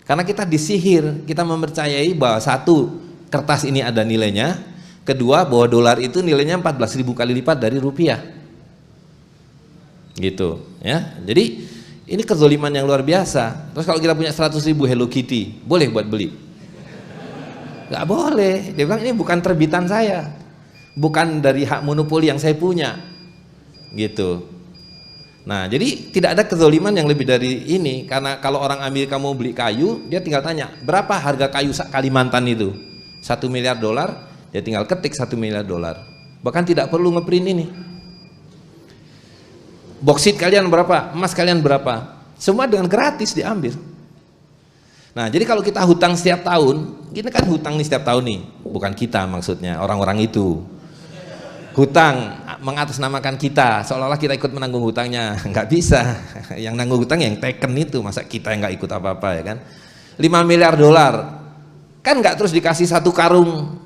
Karena kita disihir, kita mempercayai bahwa satu, kertas ini ada nilainya. Kedua, bahwa dolar itu nilainya 14.000 kali lipat dari rupiah, gitu ya. Jadi ini kezaliman yang luar biasa. Terus kalau kita punya 100.000 Hello Kitty, boleh buat beli? Gak boleh. Dia bilang ini bukan terbitan saya, bukan dari hak monopoli yang saya punya, gitu. Nah, jadi tidak ada kezaliman yang lebih dari ini. Karena kalau orang Amerika mau beli kayu, dia tinggal tanya berapa harga kayu Kalimantan itu, $1 miliar. Dia tinggal ketik $1 miliar. Bahkan tidak perlu ngeprint ini. Boksit kalian berapa? Emas kalian berapa? Semua dengan gratis diambil. Nah, jadi kalau kita hutang setiap tahun, kita kan hutang nih setiap tahun nih. Bukan kita maksudnya, orang-orang itu. Hutang mengatasnamakan kita, seolah-olah kita ikut menanggung hutangnya. Nggak bisa. Yang nanggung hutang yang taken itu, masa kita yang nggak ikut apa-apa, ya kan? $5 miliar. Kan nggak terus dikasih satu karung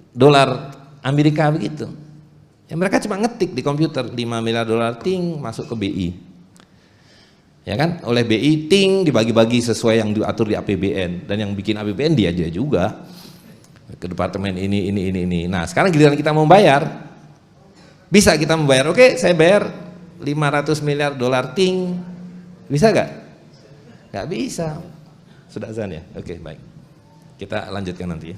dolar Amerika begitu. Ya, mereka cuma ngetik di komputer $5 miliar ting masuk ke BI. Ya kan? Oleh BI ting dibagi-bagi sesuai yang diatur di APBN, dan yang bikin APBN dia juga ke departemen ini. Nah, sekarang giliran kita mau bayar. Bisa kita membayar. Oke, saya bayar $500 miliar ting. Bisa nggak? Nggak bisa. Sudah azan ya? Oke, baik. Kita lanjutkan nanti ya.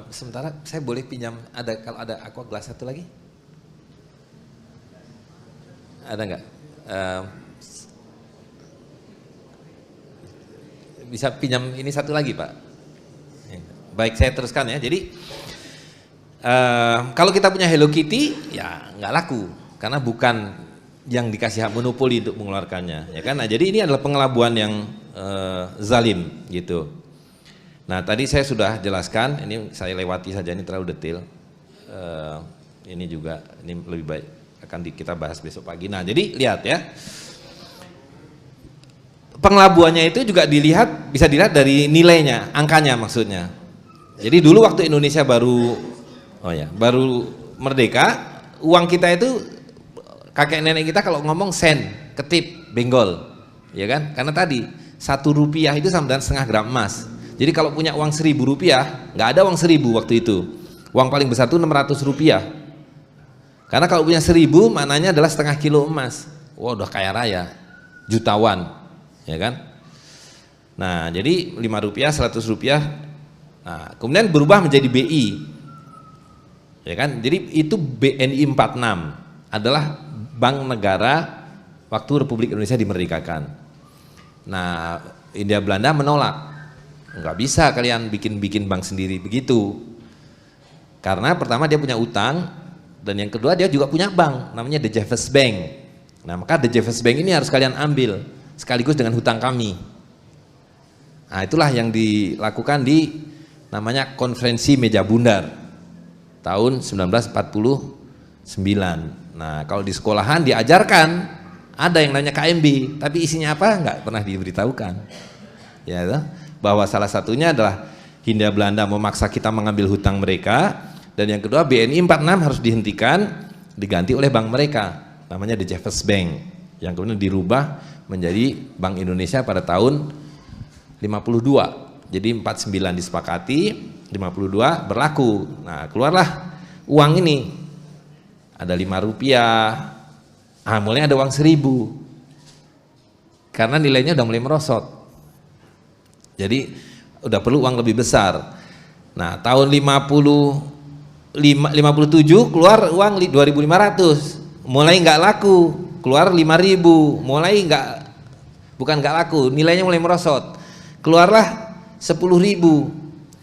Sementara saya boleh pinjam, kalau ada aqua gelas satu lagi? Ada nggak? Bisa pinjam ini satu lagi, Pak? Baik, saya teruskan ya. Jadi kalau kita punya Hello Kitty, ya nggak laku karena bukan yang dikasih hak monopoli untuk mengeluarkannya, ya kan? Nah, jadi ini adalah pengelabuan yang zalim, gitu. Nah, tadi saya sudah jelaskan, ini saya lewati saja, ini terlalu detail. Ini juga, ini lebih baik akan kita bahas besok pagi. Nah, jadi lihat ya, pengelabuannya itu juga bisa dilihat dari nilainya, angkanya maksudnya. Jadi dulu waktu Indonesia baru merdeka, uang kita itu kakek nenek kita kalau ngomong sen, ketip, benggol, ya kan? Karena tadi 1 rupiah itu sama dengan setengah gram emas. Jadi kalau punya uang 1.000 rupiah, nggak ada uang 1.000 waktu itu. Uang paling besar itu 600 rupiah. Karena kalau punya 1.000 maknanya adalah setengah kilo emas. Wah, udah kaya raya, jutawan, ya kan? Nah, jadi 5 rupiah, 100 rupiah. Nah, kemudian berubah menjadi BI, ya kan? Jadi itu BNI 46 adalah Bank Negara waktu Republik Indonesia dimerdekakan. Nah, Hindia Belanda menolak. Nggak bisa kalian bikin bank sendiri begitu, karena pertama dia punya utang, dan yang kedua dia juga punya bank namanya The Jeffers Bank. Nah, maka The Jeffers Bank ini harus kalian ambil sekaligus dengan hutang kami. Nah, itulah yang dilakukan di namanya Konferensi Meja Bundar tahun 1949. Nah, kalau di sekolahan diajarkan ada yang namanya KMB, tapi isinya apa nggak pernah diberitahukan, ya toh? Bahwa salah satunya adalah Hindia Belanda memaksa kita mengambil hutang mereka, dan yang kedua BNI 46 harus dihentikan, diganti oleh bank mereka namanya The Jeffers Bank, yang kemudian dirubah menjadi Bank Indonesia pada tahun 52. Jadi 49 disepakati, 52 berlaku. Nah, keluarlah uang ini, ada 5 rupiah, mulai ada uang 1.000 karena nilainya udah mulai merosot. Jadi udah perlu uang lebih besar. Nah, tahun 57 keluar uang 2.500, mulai nggak laku, keluar 5.000, mulai bukan nggak laku, nilainya mulai merosot, keluarlah 10.000,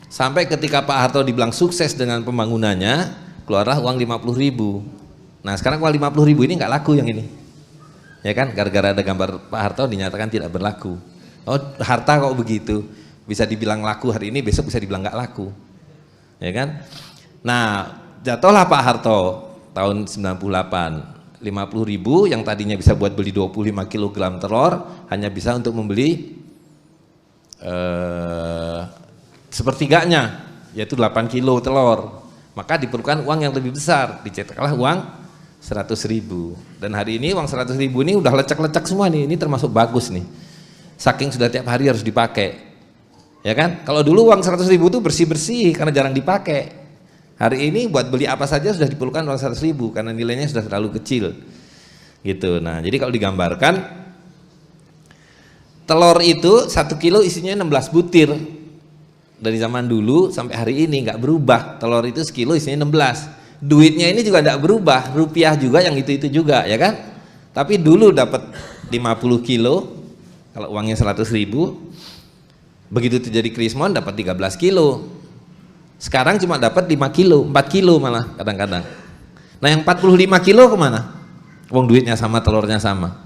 sampai ketika Pak Harto dibilang sukses dengan pembangunannya, keluarlah uang 50.000. Nah, sekarang uang 50.000 ini nggak laku yang ini, ya kan? Gara-gara ada gambar Pak Harto dinyatakan tidak berlaku. Oh, harta kok begitu, bisa dibilang laku hari ini, besok bisa dibilang nggak laku, ya kan? Nah, jatuhlah Pak Harto tahun 98, 50.000 yang tadinya bisa buat beli 25 kg telur, hanya bisa untuk membeli sepertiganya, yaitu 8 kilo telur. Maka diperlukan uang yang lebih besar, dicetaklah uang 100.000. Dan hari ini uang 100.000 ini udah lecek-lecek semua nih, ini termasuk bagus nih. Saking sudah tiap hari harus dipakai. Ya kan? Kalau dulu uang 100.000 itu bersih-bersih karena jarang dipakai. Hari ini buat beli apa saja sudah diperlukan uang 100.000 karena nilainya sudah terlalu kecil. Gitu. Nah, jadi kalau digambarkan telur itu 1 kilo isinya 16 butir. Dari zaman dulu sampai hari ini nggak berubah. Telur itu sekilo isinya 16. Duitnya ini juga nggak berubah, rupiah juga yang itu juga, ya kan? Tapi dulu dapat 50 kilo, kalau uangnya 100.000, begitu terjadi krismon dapat 13 kilo. Sekarang cuma dapat 5 kilo, 4 kilo malah kadang-kadang. Nah yang 45 kilo kemana? Uang duitnya sama, telurnya sama.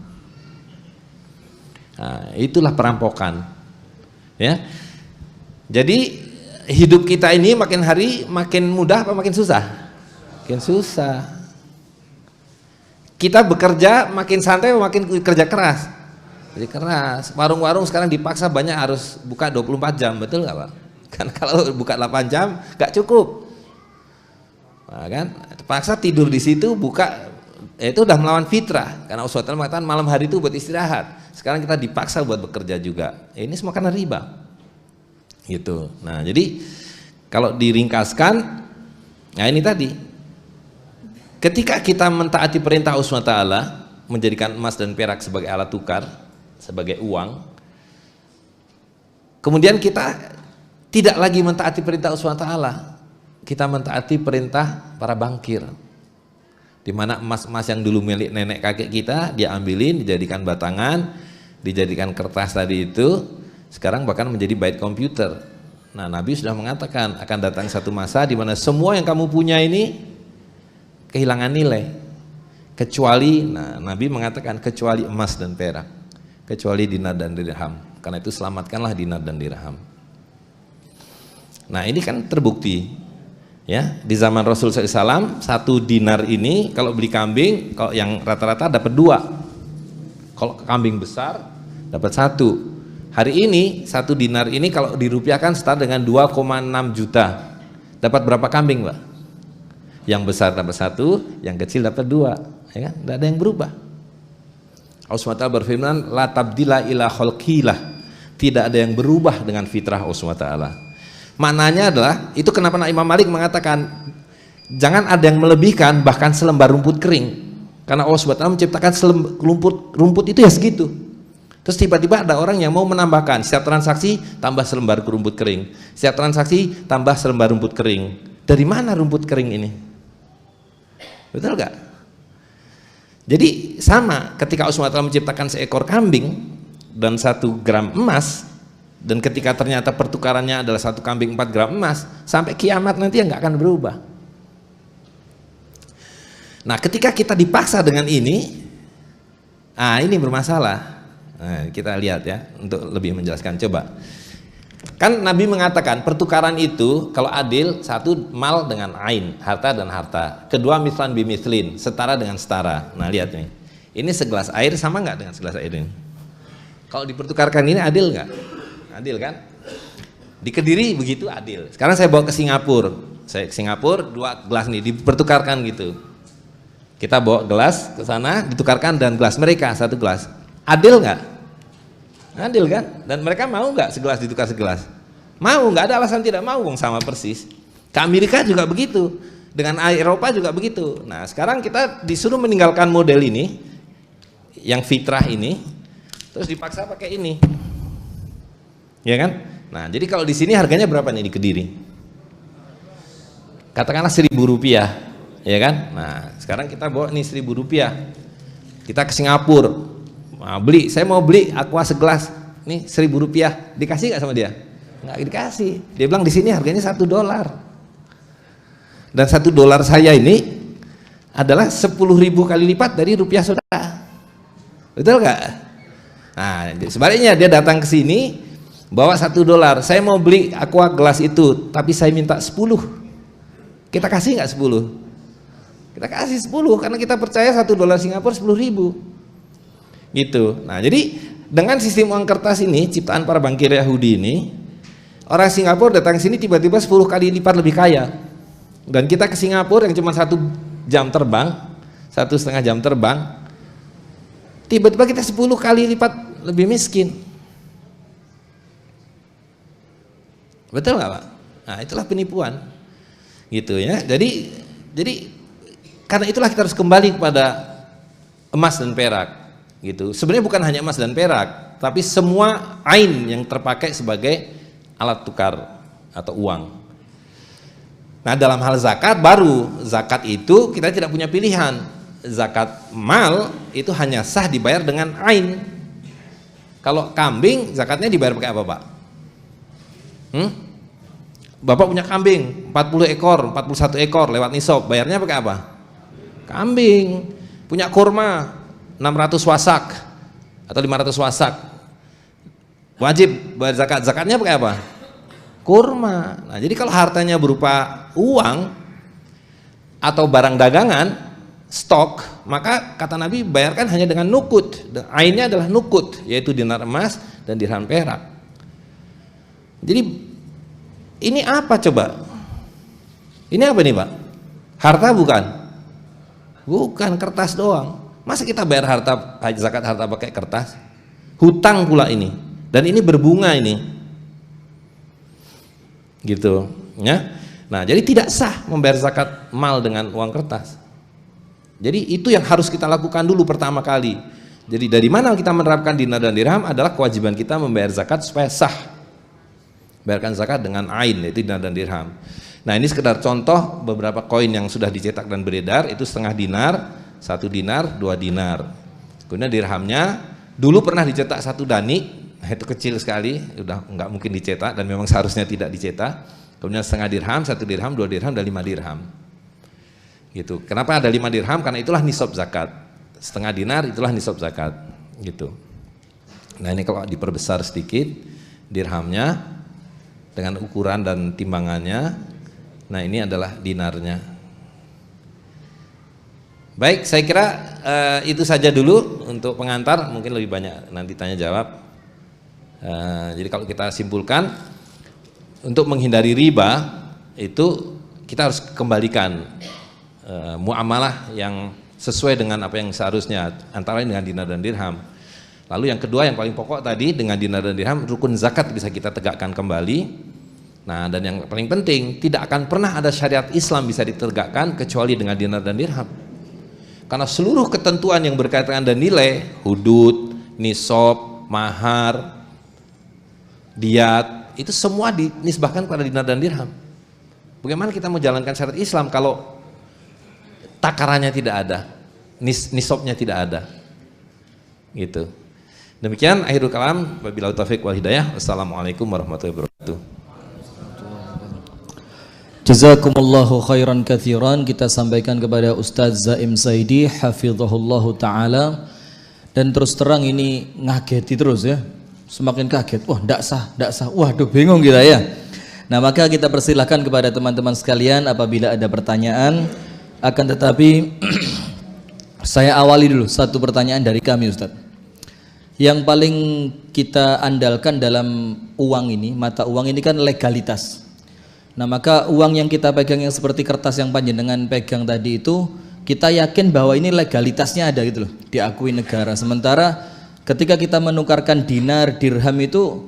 Nah, itulah perampokan. Ya. Jadi hidup kita ini makin hari makin mudah apa makin susah? Makin susah. Kita bekerja makin santai apa makin kerja keras? Jadi keras. Warung-warung sekarang dipaksa banyak harus buka 24 jam, betul nggak Pak? Kan kalau buka 8 jam nggak cukup. Nah, kan? Terpaksa tidur di situ buka, itu udah melawan fitrah. Karena Allah SWT mengatakan malam hari itu buat istirahat. Sekarang kita dipaksa buat bekerja juga. Ini semua karena riba. Gitu. Nah, jadi kalau diringkaskan, nah ini tadi, ketika kita mentaati perintah Allah SWT, menjadikan emas dan perak sebagai alat tukar, sebagai uang, kemudian kita tidak lagi mentaati perintah Allah SWT, kita mentaati perintah para bankir, di mana emas-emas yang dulu milik nenek kakek kita diambilin, dijadikan batangan, dijadikan kertas tadi itu, sekarang bahkan menjadi byte komputer. Nah, Nabi sudah mengatakan akan datang satu masa di mana semua yang kamu punya ini kehilangan nilai, kecuali, nah Nabi mengatakan kecuali emas dan perak, kecuali dinar dan dirham. Karena itu selamatkanlah dinar dan dirham. Nah ini kan terbukti, ya, di zaman Rasul SAW 1 dinar ini kalau beli kambing, kalau yang rata-rata dapat 2, kalau kambing besar dapat 1. Hari ini 1 dinar ini kalau dirupiahkan setara dengan 2,6 juta. Dapat berapa kambing, Pak? Yang besar dapat 1, yang kecil dapat 2, ya kan? Tidak ada yang berubah. Allah SWT berfirman, la tabdila ila khalqillah. Tidak ada yang berubah dengan fitrah Allah SWT. Maknanya adalah, itu kenapa Imam Malik mengatakan jangan ada yang melebihkan bahkan selembar rumput kering. Karena Allah SWT menciptakan rumput itu ya segitu. Terus tiba-tiba ada orang yang mau menambahkan, setiap transaksi tambah selembar rumput kering, setiap transaksi tambah selembar rumput kering. Dari mana rumput kering ini? Betul gak? Jadi sama ketika Allah SWT menciptakan seekor kambing dan 1 gram emas, dan ketika ternyata pertukarannya adalah 1 kambing 4 gram emas, sampai kiamat nanti nggak akan berubah. Nah ketika kita dipaksa dengan ini, ini bermasalah. Nah, kita lihat ya untuk lebih menjelaskan. Coba, kan Nabi mengatakan pertukaran itu kalau adil, 1 mal dengan ain, harta dan harta, kedua mislan bimislin, setara dengan setara. Nah lihat nih, ini segelas air sama nggak dengan segelas air ini? Kalau dipertukarkan ini adil nggak? Adil kan? Di Kediri begitu adil. Sekarang saya bawa ke Singapura, saya ke Singapura 2 gelas nih dipertukarkan gitu. Kita bawa gelas ke sana ditukarkan dan gelas mereka 1 gelas. Adil nggak? Adil kan? Dan mereka mau nggak segelas ditukar segelas? Mau, nggak ada alasan tidak mau, sama persis. Ke Amerika juga begitu, dengan Eropa juga begitu. Nah sekarang kita disuruh meninggalkan model ini, yang fitrah ini, terus dipaksa pakai ini, ya kan? Nah jadi kalau di sini harganya berapa nih di Kediri? Katakanlah Rp1.000, ya kan? Nah sekarang kita bawa nih Rp1.000, kita ke Singapura. Nah, saya mau beli aqua segelas, nih Rp1.000, dikasih nggak sama dia? Nggak dikasih. Dia bilang di sini harganya $1. Dan $1 saya ini adalah 10.000 kali lipat dari rupiah saudara. Betul nggak? Nah, sebaliknya dia datang ke sini bawa $1. Saya mau beli aqua gelas itu, tapi saya minta 10. Kita kasih nggak 10? Kita kasih 10 karena kita percaya $1 Singapura 10.000. Gitu. Nah, jadi dengan sistem uang kertas ini, ciptaan para bankir Yahudi ini, orang Singapura datang sini tiba-tiba 10 kali lipat lebih kaya. Dan kita ke Singapura yang cuma 1 jam terbang, 1,5 jam terbang, tiba-tiba kita 10 kali lipat lebih miskin. Betul nggak Pak? Nah, itulah penipuan. Gitu ya. Jadi karena itulah kita harus kembali kepada emas dan perak. Gitu. Sebenarnya bukan hanya emas dan perak, tapi semua ain yang terpakai sebagai alat tukar atau uang. Nah, dalam hal zakat baru, zakat itu kita tidak punya pilihan. Zakat mal itu hanya sah dibayar dengan ain. Kalau kambing zakatnya dibayar pakai apa, Pak? Bapak punya kambing 40 ekor, 41 ekor lewat nisab, bayarnya pakai apa? Kambing. Punya kurma 600 wasak atau 500 wasak, wajib bayar zakat. Zakatnya pakai apa? Kurma. Nah, jadi kalau hartanya berupa uang atau barang dagangan, stok, maka kata Nabi bayarkan hanya dengan nukut. Ainnya adalah nukut, yaitu dinar emas dan dirham perak. Jadi ini apa coba? Ini apa nih Pak? Harta bukan? Bukan, kertas doang. Masa kita bayar harta zakat harta pakai kertas? Hutang pula ini. Dan ini berbunga ini. Gitu, ya. Nah, jadi tidak sah membayar zakat mal dengan uang kertas. Jadi itu yang harus kita lakukan dulu pertama kali. Jadi dari mana kita menerapkan dinar dan dirham adalah kewajiban kita membayar zakat supaya sah. Bayarkan zakat dengan ain, yaitu dinar dan dirham. Nah, ini sekedar contoh beberapa koin yang sudah dicetak dan beredar, itu setengah dinar, 1 dinar, 2 dinar. Kemudian dirhamnya dulu pernah dicetak 1 danik, itu kecil sekali, udah nggak mungkin dicetak dan memang seharusnya tidak dicetak. Kemudian setengah dirham, 1 dirham, 2 dirham, dan 5 dirham. Gitu. Kenapa ada 5 dirham? Karena itulah nisab zakat. Setengah dinar itulah nisab zakat. Gitu. Nah, ini kalau diperbesar sedikit dirhamnya dengan ukuran dan timbangannya, nah ini adalah dinarnya. Baik, saya kira itu saja dulu untuk pengantar, mungkin lebih banyak nanti tanya jawab. Jadi kalau kita simpulkan, untuk menghindari riba itu kita harus kembalikan muamalah yang sesuai dengan apa yang seharusnya, antara lain dengan dinar dan dirham. Lalu yang kedua yang paling pokok tadi, dengan dinar dan dirham rukun zakat bisa kita tegakkan kembali. Nah, dan yang paling penting, tidak akan pernah ada syariat Islam bisa ditegakkan kecuali dengan dinar dan dirham. Karena seluruh ketentuan yang berkaitan dengan nilai, hudud, nisab, mahar, diat, itu semua dinisbahkan pada dinar dan dirham. Bagaimana kita mau jalankan syariat Islam kalau takarannya tidak ada, nisabnya tidak ada? Gitu. Demikian akhirul kalam, wabillahi taufiq wal hidayah. Wassalamualaikum warahmatullahi wabarakatuh. Jazakumullahu khairan katsiran, kita sampaikan kepada Ustaz Zaim Saidi hafizahullahu taala. Dan terus terang ini ngageti terus ya. Semakin kaget, wah ndak sah. Waduh, bingung kita ya. Nah, maka kita persilahkan kepada teman-teman sekalian apabila ada pertanyaan. Akan tetapi saya awali dulu satu pertanyaan dari kami Ustaz. Yang paling kita andalkan dalam uang ini, mata uang ini kan legalitas. Nah, maka uang yang kita pegang yang seperti kertas yang panjenengan pegang tadi itu, kita yakin bahwa ini legalitasnya ada gitu loh, diakui negara. Sementara ketika kita menukarkan dinar, dirham itu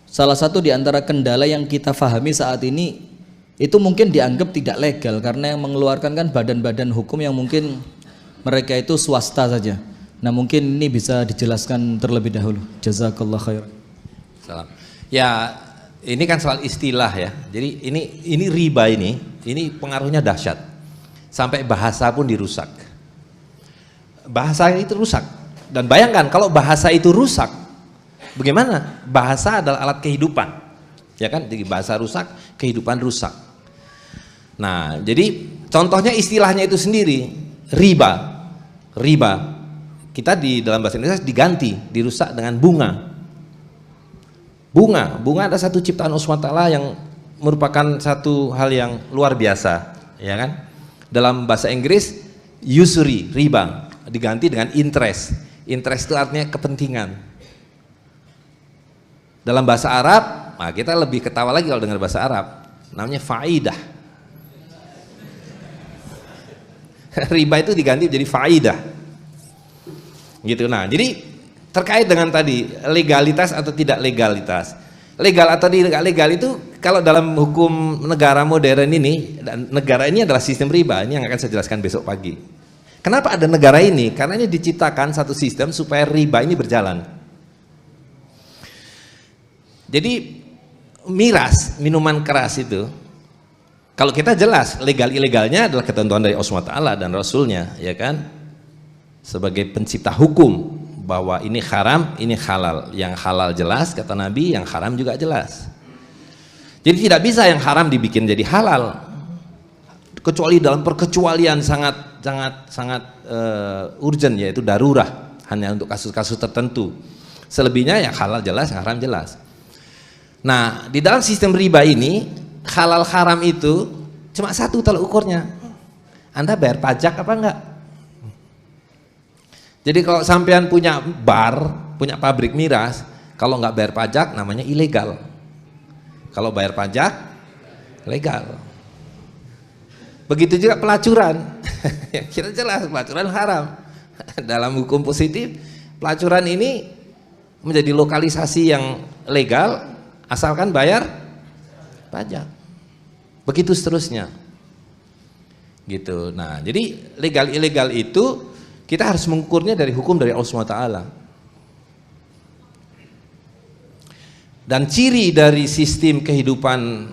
salah satu di antara kendala yang kita fahami saat ini, itu mungkin dianggap tidak legal karena yang mengeluarkan kan badan-badan hukum yang mungkin mereka itu swasta saja. Nah, mungkin ini bisa dijelaskan terlebih dahulu. Jazakallah khairan. Salam. Ya, ini kan soal istilah ya. Jadi ini riba ini pengaruhnya dahsyat. Sampai bahasa pun dirusak. Bahasa itu rusak. Dan bayangkan kalau bahasa itu rusak, bagaimana? Bahasa adalah alat kehidupan. Ya kan? Jadi bahasa rusak, kehidupan rusak. Nah, jadi contohnya istilahnya itu sendiri, riba. Riba. Kita di dalam bahasa Indonesia diganti, dirusak dengan bunga. Bunga adalah satu ciptaan Allah SWT yang merupakan satu hal yang luar biasa, ya kan? Dalam bahasa Inggris usury, riba, diganti dengan interest. Interest itu artinya kepentingan. Dalam bahasa Arab, nah kita lebih ketawa lagi kalau dengar bahasa Arab, namanya faidah. Riba itu diganti jadi faidah. Gitu. Nah, jadi terkait dengan tadi legalitas atau tidak legalitas. Legal atau tidak legal itu kalau dalam hukum negara modern ini, dan negara ini adalah sistem riba, ini yang akan saya jelaskan besok pagi. Kenapa ada negara ini? Karena ini diciptakan satu sistem supaya riba ini berjalan. Jadi miras, minuman keras itu, kalau kita jelas legal ilegalnya adalah ketentuan dari Allah SWT dan Rasulnya, ya kan? Sebagai pencipta hukum, bahwa ini haram, ini halal. Yang halal jelas kata Nabi, yang haram juga jelas. Jadi tidak bisa yang haram dibikin jadi halal, kecuali dalam perkecualian sangat urgent, yaitu darurah, hanya untuk kasus-kasus tertentu. Selebihnya yang halal jelas, yang haram jelas. Nah, di dalam sistem riba ini halal haram itu cuma satu tolak ukurnya. Anda bayar pajak apa enggak? Jadi kalau sampean punya bar, punya pabrik miras, kalau nggak bayar pajak namanya ilegal. Kalau bayar pajak, legal. Begitu juga pelacuran. Kita jelas pelacuran haram. Dalam hukum positif, pelacuran ini menjadi lokalisasi yang legal asalkan bayar pajak. Begitu seterusnya. Gitu. Nah, jadi legal ilegal itu kita harus mengukurnya dari hukum dari Allah SWT. Dan ciri dari sistem kehidupan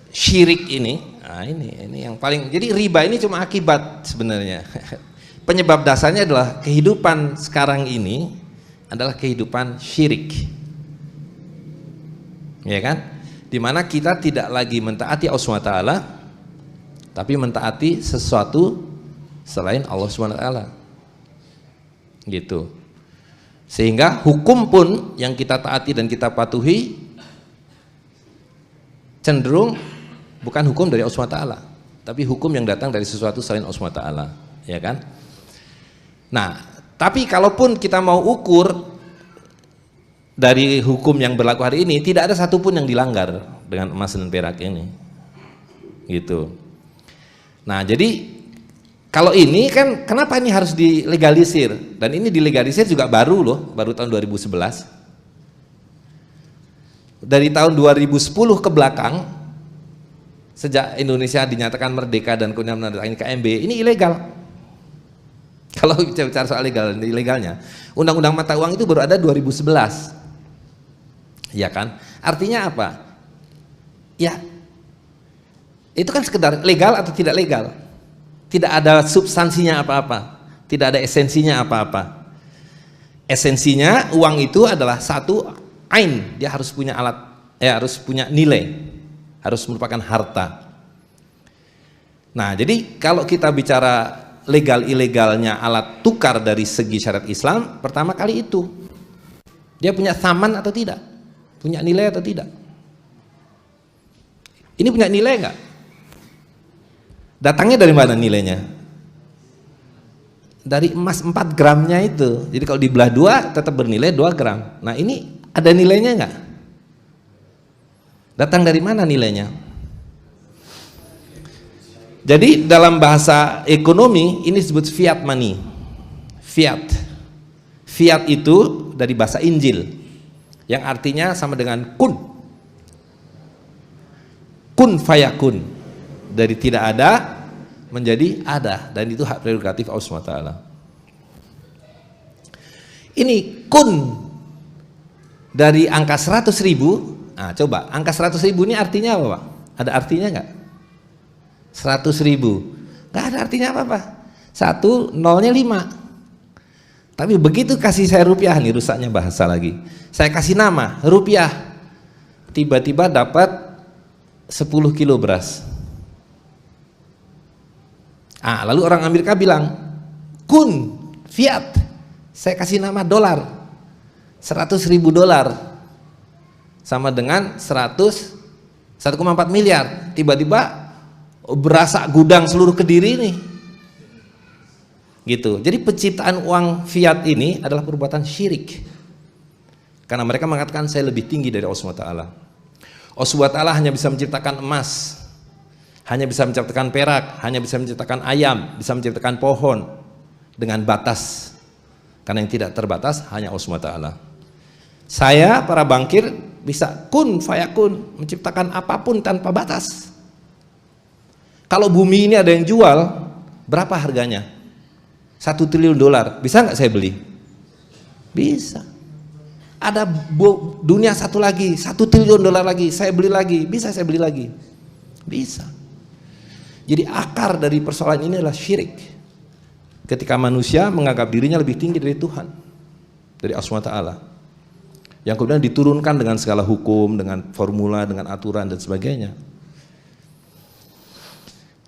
syirik ini, nah ini yang paling, jadi riba ini cuma akibat sebenarnya. Penyebab dasarnya adalah kehidupan sekarang ini adalah kehidupan syirik. Ya kan? Dimana kita tidak lagi mentaati Allah SWT, tapi mentaati sesuatu selain Allah SWT. Gitu. Sehingga hukum pun yang kita taati dan kita patuhi cenderung bukan hukum dari Allah SWT, tapi hukum yang datang dari sesuatu selain Allah SWT, ya kan? Nah, tapi kalaupun kita mau ukur dari hukum yang berlaku hari ini, tidak ada satupun yang dilanggar dengan emas dan perak ini, gitu. Nah, jadi kalau ini kan kenapa ini harus dilegalisir? Dan ini dilegalisir juga baru loh, baru tahun 2011. Dari tahun 2010 ke belakang, sejak Indonesia dinyatakan merdeka dan kemudian menandatangani KMB, ini ilegal. Kalau bicara soal legal dan ilegalnya, Undang-Undang Mata Uang itu baru ada 2011. Ya kan? Artinya apa? Ya, itu kan sekedar legal atau tidak legal. Tidak ada substansinya apa-apa, tidak ada esensinya apa-apa. Esensinya uang itu adalah satu ain, dia harus punya alat, harus punya nilai, harus merupakan harta. Nah, jadi kalau kita bicara legal ilegalnya alat tukar dari segi syariat Islam, pertama kali itu dia punya thaman atau tidak, punya nilai atau tidak. Ini punya nilai enggak? Datangnya dari mana nilainya? Dari emas 4 gramnya itu. Jadi kalau dibelah 2 tetap bernilai 2 gram. Nah, ini ada nilainya enggak? Datang dari mana nilainya? Jadi dalam bahasa ekonomi ini disebut fiat money. Fiat. Fiat itu dari bahasa Injil yang artinya sama dengan kun. Kun fayakun. Dari tidak ada menjadi ada, dan itu hak prerogatif Allah SWT. Ini kun dari angka 100.000. Nah, coba angka 100.000 ini artinya apa, Pak? Ada artinya nggak? 100.000 nggak ada artinya apa-apa. 1 nolnya 5. Tapi begitu kasih saya rupiah, nih rusaknya bahasa lagi. Saya kasih nama rupiah, tiba-tiba dapat 10 kilo beras. Lalu orang Amerika bilang, kun, fiat, saya kasih nama dolar, 100.000 dolar, sama dengan 1,4 miliar. Tiba-tiba berasa gudang seluruh Kediri nih. Gitu. Jadi penciptaan uang fiat ini adalah perbuatan syirik. Karena mereka mengatakan saya lebih tinggi dari Allah SWT. Allah SWT hanya bisa menciptakan emas, hanya bisa menciptakan perak, hanya bisa menciptakan ayam, bisa menciptakan pohon dengan batas. Karena yang tidak terbatas hanya Allah SWT. Saya, para bangkir, bisa kun fayakun, menciptakan apapun tanpa batas. Kalau bumi ini ada yang jual, berapa harganya? 1 triliun dolar, bisa nggak saya beli? Bisa. Ada dunia satu lagi, 1 triliun dolar lagi, saya beli lagi, bisa saya beli lagi? Bisa. Jadi akar dari persoalan ini adalah syirik. Ketika manusia menganggap dirinya lebih tinggi dari Tuhan, dari Allah SWT, yang kemudian diturunkan dengan segala hukum, dengan formula, dengan aturan dan sebagainya.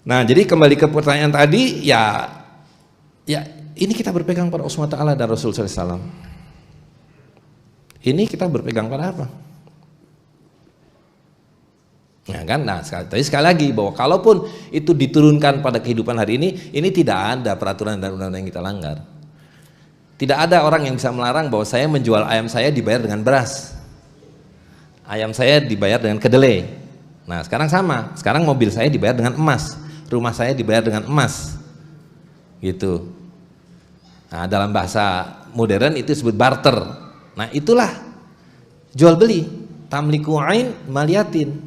Nah, jadi kembali ke pertanyaan tadi, ya ini kita berpegang pada Allah SWT dan Rasulullah SAW. Ini kita berpegang pada apa? Nah kan, sekali lagi bahwa kalaupun itu diturunkan pada kehidupan hari ini tidak ada peraturan dan undang-undang yang kita langgar. Tidak ada orang yang bisa melarang bahwa saya menjual ayam saya dibayar dengan beras, ayam saya dibayar dengan kedelai. Nah sekarang sama, sekarang mobil saya dibayar dengan emas, rumah saya dibayar dengan emas, gitu. Nah dalam bahasa modern itu disebut barter. Nah itulah jual beli, tamliku ain maliatin,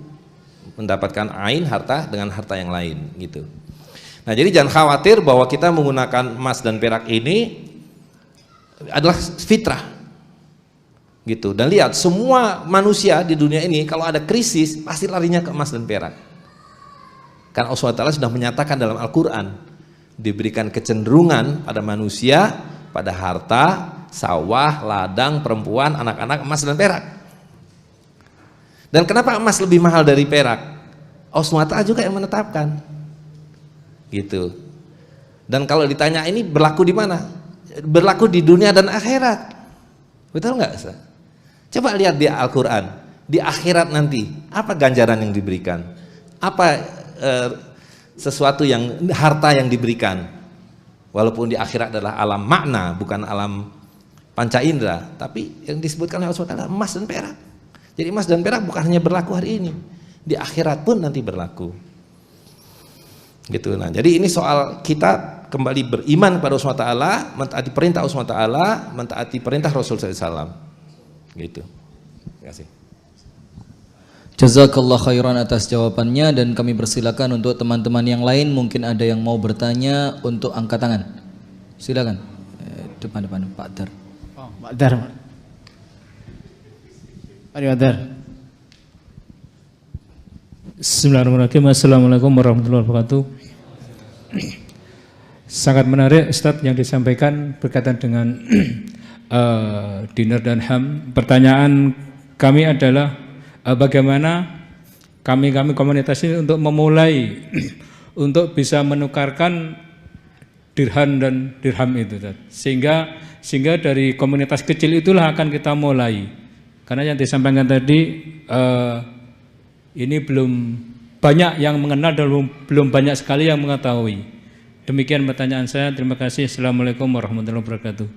mendapatkan ain harta dengan harta yang lain, gitu. Nah jadi jangan khawatir bahwa kita menggunakan emas dan perak ini adalah fitrah, gitu. Dan lihat, semua manusia di dunia ini kalau ada krisis pasti larinya ke emas dan perak. Karena Allah SWT sudah menyatakan dalam Al-Quran, diberikan kecenderungan pada manusia, pada harta, sawah, ladang, perempuan, anak-anak, emas dan perak. Dan kenapa emas lebih mahal dari perak? Allah SWT juga yang menetapkan, gitu. Dan kalau ditanya ini berlaku di mana? Berlaku di dunia dan akhirat, betul nggak? Coba lihat di Al-Quran, di akhirat nanti apa ganjaran yang diberikan, apa sesuatu yang harta yang diberikan. Walaupun di akhirat adalah alam makna, bukan alam panca indera, tapi yang disebutkan oleh Allah SWT adalah emas dan perak. Jadi emas dan perak bukan hanya berlaku hari ini, di akhirat pun nanti berlaku, gitu. Nah jadi ini soal kita kembali beriman pada Allah SWT, mentaati perintah Allah SWT, mentaati perintah Rasul SAW, gitu. Terima kasih. Jazakallah khairan atas jawabannya, dan kami persilakan untuk teman-teman yang lain, mungkin ada yang mau bertanya untuk angkat tangan. Silakan. Depan Pak Dar. Oh, Pak Dar. Pak Dar. Bismillahirrahmanirrahim. Assalamualaikum warahmatullahi wabarakatuh. Sangat menarik Ustadz yang disampaikan berkaitan dengan dinar dan ham. Pertanyaan kami adalah bagaimana kami komunitas ini untuk memulai untuk bisa menukarkan dirham dan dirham itu, sehingga dari komunitas kecil itulah akan kita mulai. Karena yang disampaikan tadi ini belum banyak yang mengenal dan belum banyak sekali yang mengetahui. Demikian pertanyaan saya. Terima kasih. Assalamualaikum warahmatullahi wabarakatuh.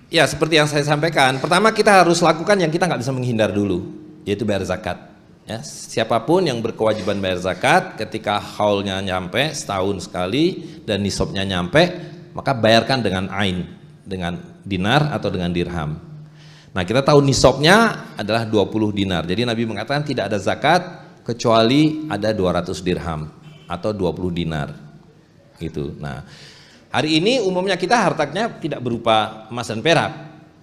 Ya seperti yang saya sampaikan, pertama kita harus lakukan yang kita nggak bisa menghindar dulu, yaitu bayar zakat. Ya, siapapun yang berkewajiban bayar zakat, ketika haulnya nyampe setahun sekali dan nisabnya nyampe, maka bayarkan dengan ain, dengan dinar atau dengan dirham. Nah kita tahu nisabnya adalah 20 dinar, jadi Nabi mengatakan tidak ada zakat kecuali ada 200 dirham atau 20 dinar, gitu. Nah hari ini umumnya kita hartanya tidak berupa emas dan perak,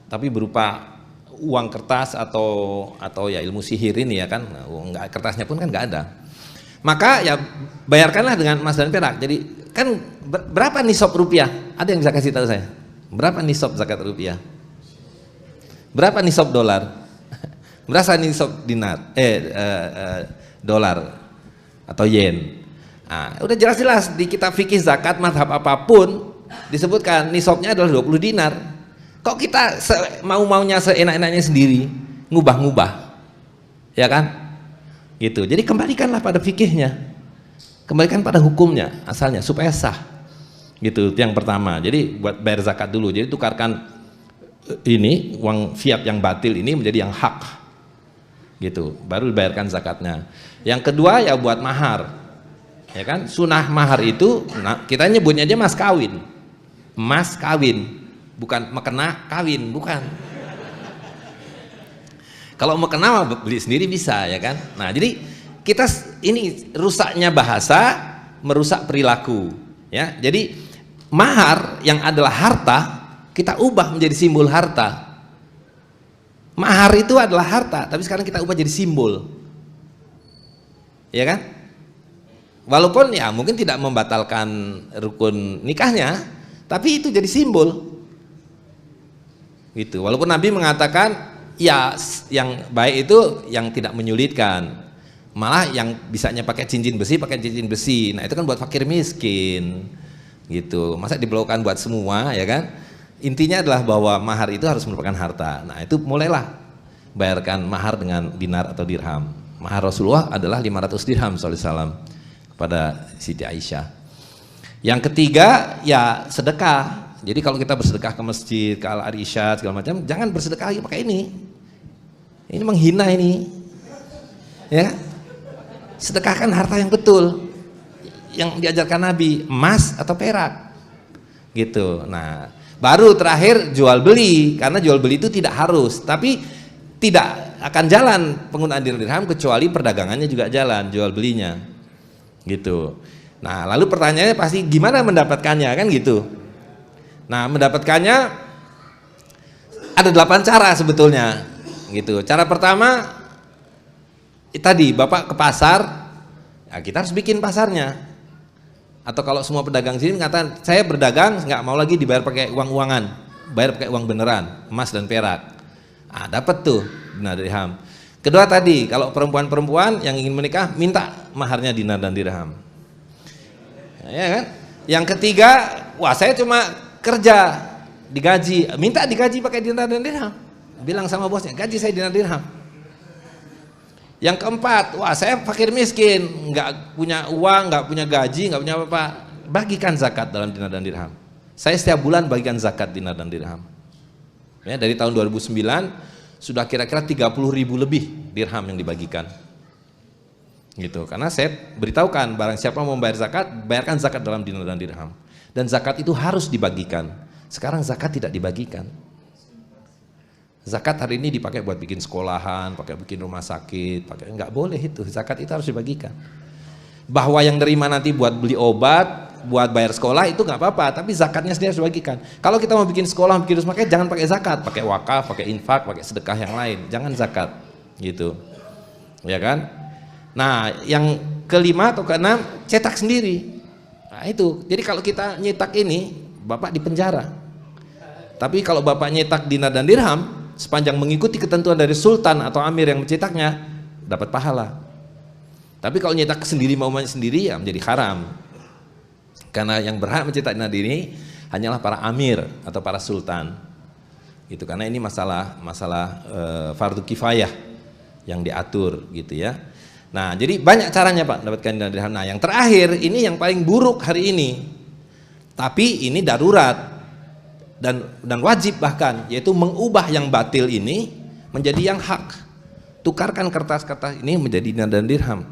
tapi berupa uang kertas atau ya ilmu sihir ini ya kan, enggak, kertasnya pun kan nggak ada. Maka ya bayarkanlah dengan emas dan perak. Jadi kan berapa nisab rupiah? Ada yang bisa kasih tahu saya? Berapa nisab zakat rupiah? Berapa nisab dolar? Berapa nisab dinar? Dolar atau yen? Nah, udah jelas-jelas di kitab fikih zakat mazhab apapun disebutkan nisabnya adalah 20 dinar. Kok kita mau-maunya seenak-enaknya sendiri ngubah-ngubah, ya kan? Gitu. Jadi kembalikanlah pada fikihnya. kembalikan pada hukumnya asalnya supaya sah. Gitu, itu yang pertama. Jadi buat bayar zakat dulu. Jadi tukarkan ini uang fiat yang batil ini menjadi yang hak. Gitu, baru dibayarkan zakatnya. Yang kedua ya buat mahar. Ya kan? Sunah mahar itu kita nyebutnya aja mas kawin. Mas kawin, bukan mekena kawin, bukan. Kalau mekena beli sendiri bisa, ya kan? Nah, jadi kita ini rusaknya bahasa merusak perilaku, ya. Jadi mahar yang adalah harta kita ubah menjadi simbol harta. Mahar itu adalah harta, tapi sekarang kita ubah jadi simbol, ya kan? Walaupun ya mungkin tidak membatalkan rukun nikahnya, tapi itu jadi simbol, gitu. Walaupun Nabi mengatakan ya yang baik itu yang tidak menyulitkan. Malah yang bisanya pakai cincin besi, pakai cincin besi. Nah itu kan buat fakir miskin, gitu. Masa diperlukan buat semua, ya kan? Intinya adalah bahwa mahar itu harus merupakan harta. Nah itu mulailah bayarkan mahar dengan dinar atau dirham. Mahar Rasulullah adalah 500 dirham SAW kepada Siti Aisyah. Yang ketiga ya sedekah. Jadi kalau kita bersedekah ke masjid, ke Al-Arsyad segala macam, jangan bersedekah lagi pakai ini. Ini menghina ini, ya. Sedekahkan harta yang betul, yang diajarkan Nabi, emas atau perak, gitu. Nah, baru terakhir jual beli, karena jual beli itu tidak harus, tapi tidak akan jalan penggunaan dirham kecuali perdagangannya juga jalan, jual belinya, gitu. Nah, lalu pertanyaannya pasti gimana mendapatkannya, kan gitu. Nah, mendapatkannya ada 8 cara sebetulnya, gitu. Cara pertama tadi Bapak ke pasar, ya kita harus bikin pasarnya. Atau kalau semua pedagang sini mengatakan saya berdagang nggak mau lagi dibayar pakai uang-uangan, bayar pakai uang beneran, emas dan perak. Ah, dapat tuh dinar dirham. Kedua tadi kalau perempuan-perempuan yang ingin menikah minta maharnya dinar dan dirham. Ya kan? Yang ketiga, wah saya cuma kerja digaji, minta digaji pakai dinar dan dirham. Bilang sama bosnya, gaji saya dinar dirham. Yang keempat, wah saya fakir miskin, nggak punya uang, nggak punya gaji, nggak punya apa-apa, bagikan zakat dalam dinar dan dirham. Saya setiap bulan bagikan zakat dinar dan dirham. Ya, dari tahun 2009 sudah kira-kira 30.000 lebih dirham yang dibagikan. Gitu, karena saya beritahukan barang siapa mau bayar zakat, bayarkan zakat dalam dinar dan dirham. Dan zakat itu harus dibagikan. Sekarang zakat tidak dibagikan. Zakat hari ini dipakai buat bikin sekolahan, pakai bikin rumah sakit, pakai nggak boleh itu. Zakat itu harus dibagikan. Bahwa yang nerima nanti buat beli obat, buat bayar sekolah itu nggak apa-apa, tapi zakatnya sendiri harus dibagikan. Kalau kita mau bikin sekolah, bikin rumah sakit, jangan pakai zakat, pakai wakaf, pakai infak, pakai sedekah yang lain, jangan zakat, gitu, ya kan? Nah, yang kelima atau keenam, cetak sendiri. Nah itu, jadi kalau kita nyetak ini, Bapak di penjara. Tapi kalau Bapak nyetak dinar dan dirham, sepanjang mengikuti ketentuan dari sultan atau amir yang mencetaknya, dapat pahala. Tapi kalau nyetak sendiri maunya sendiri ya menjadi haram. Karena yang berhak mencetak dinar ini hanyalah para amir atau para sultan. Gitu, karena ini masalah fardu kifayah yang diatur, gitu ya. Nah, jadi banyak caranya Pak mendapatkan dinar dirham. Nah, yang terakhir ini yang paling buruk hari ini. Tapi ini darurat. Dan wajib bahkan, yaitu mengubah yang batil ini menjadi yang hak. Tukarkan kertas-kertas ini menjadi dinar dan dirham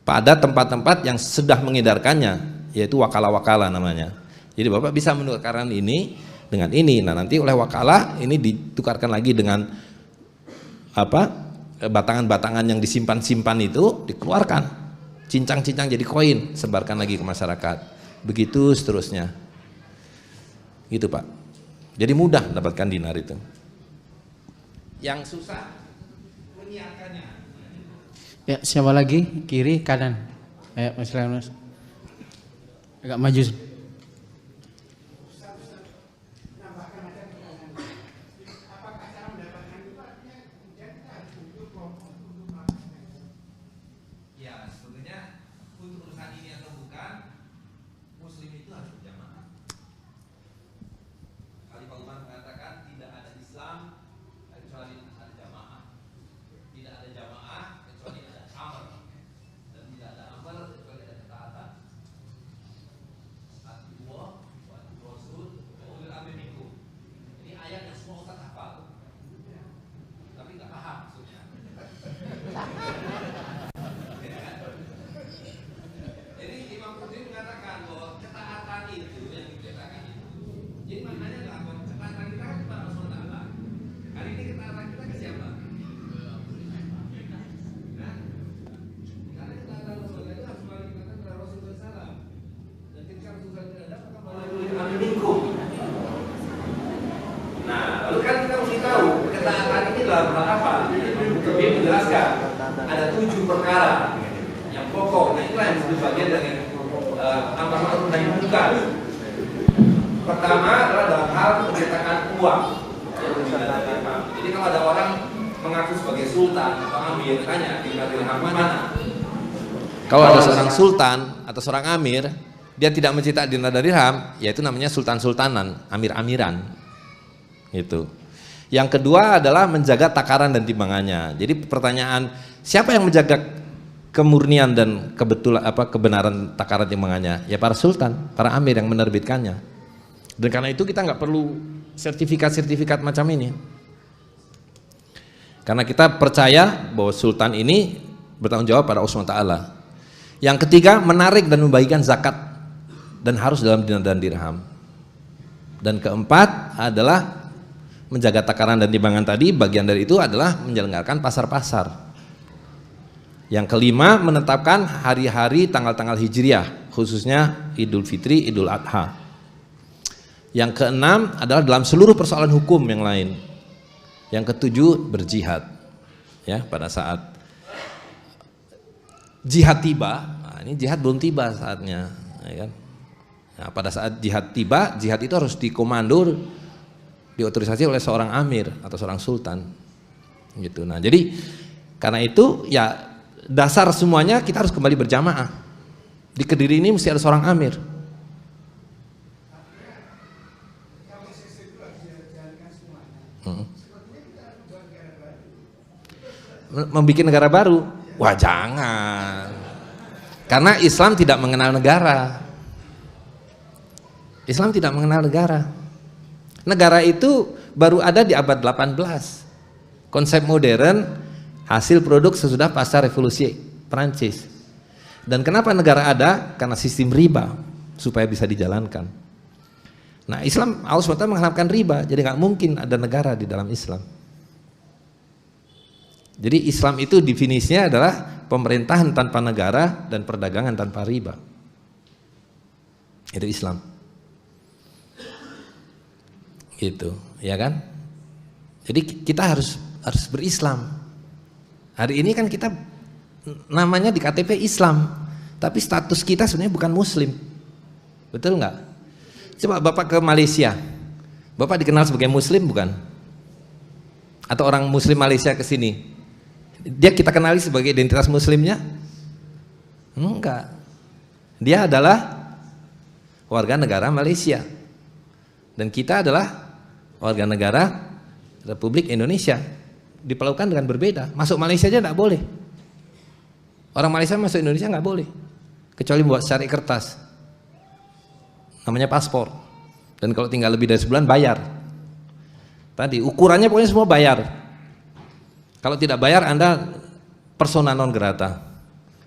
pada tempat-tempat yang sudah mengedarkannya, yaitu wakalah-wakalah namanya. Jadi Bapak bisa menukarkan ini dengan ini. Nah, nanti oleh wakalah ini ditukarkan lagi dengan apa? Batangan-batangan yang disimpan-simpan itu dikeluarkan, cincang-cincang jadi koin, sebarkan lagi ke masyarakat. Begitu seterusnya. Gitu Pak. Jadi mudah mendapatkan dinar itu. Yang susah menyiarkannya. Ya, siapa lagi? Kiri, kanan. Ayo, Mas. Agak maju. itu yang diceritakan itu. Jadi maknanya adalah ketaatan kita kan kepada Allah SWT. Hari ini ketaatan kita ke siapa? Nah, karena ketaatan Rasulullah itu harus melalui ketaatan kepada Rasulullah SAW. Dan ketika Rasulullah tidak ada, maka melalui aminkum. Nah, lalu kan kita mesti tahu ketaatan ini dalam hal apa? Dia menjelaskan ada 7 perkara yang pokok. Nah, itulah yang disebut bagian dari amar ma'ruf nahi munkar. Pertama adalah dalam hal pencetakan uang. Jadi kalau ada orang mengaku sebagai sultan atau amir, tanya dinar dirham mana? Kalau ada seorang sultan atau seorang amir, dia tidak mencetak dinar dirham, yaitu namanya sultan-sultanan, amir-amiran. Itu. Yang kedua adalah menjaga takaran dan timbangannya. Jadi pertanyaan, siapa yang menjaga kemurnian dan kebenaran takaran timbangannya? Ya para sultan, para amir yang menerbitkannya. Dan karena itu kita nggak perlu sertifikat-sertifikat macam ini. Karena kita percaya bahwa sultan ini bertanggung jawab pada Allah SWT. Yang ketiga, menarik dan membagikan zakat dan harus dalam dinar dan dirham. Dan keempat adalah menjaga takaran dan timbangan tadi, bagian dari itu adalah menyelenggarakan pasar-pasar. Yang kelima, menetapkan hari-hari tanggal-tanggal hijriah, khususnya Idul Fitri, Idul Adha. Yang keenam adalah dalam seluruh persoalan hukum yang lain. Yang ketujuh, berjihad. Ya, pada saat jihad tiba, nah ini jihad belum tiba saatnya, ya kan? Nah, pada saat jihad tiba, jihad itu harus dikomando, diotorisasi oleh seorang amir atau seorang sultan gitu. Nah, jadi karena itu ya dasar semuanya kita harus kembali berjamaah. Di Kediri ini mesti ada seorang amir. Membikin negara baru? Wah, jangan. Karena Islam tidak mengenal negara. Islam tidak mengenal negara. Negara itu baru ada di abad 18. Konsep modern hasil produk sesudah pasca revolusi Perancis. Dan kenapa negara ada? Karena sistem riba supaya bisa dijalankan. Nah, Islam Allah SWT mengharapkan riba, jadi nggak mungkin ada negara di dalam Islam. Jadi Islam itu definisinya adalah pemerintahan tanpa negara dan perdagangan tanpa riba. Itu Islam. Gitu, ya kan? Jadi kita harus berislam. Hari ini kan kita namanya di KTP Islam, tapi status kita sebenarnya bukan Muslim, betul nggak? Coba Bapak ke Malaysia, Bapak dikenal sebagai Muslim bukan? Atau orang Muslim Malaysia ke sini, dia kita kenali sebagai identitas Muslimnya? Enggak, dia adalah warga negara Malaysia dan kita adalah warga negara Republik Indonesia. Diperlakukan dengan berbeda. Masuk Malaysia aja nggak boleh. Orang Malaysia masuk Indonesia nggak boleh, kecuali buat cari kertas, namanya paspor. Dan kalau tinggal lebih dari sebulan bayar. Tadi ukurannya pokoknya semua bayar. Kalau tidak bayar Anda persona non grata.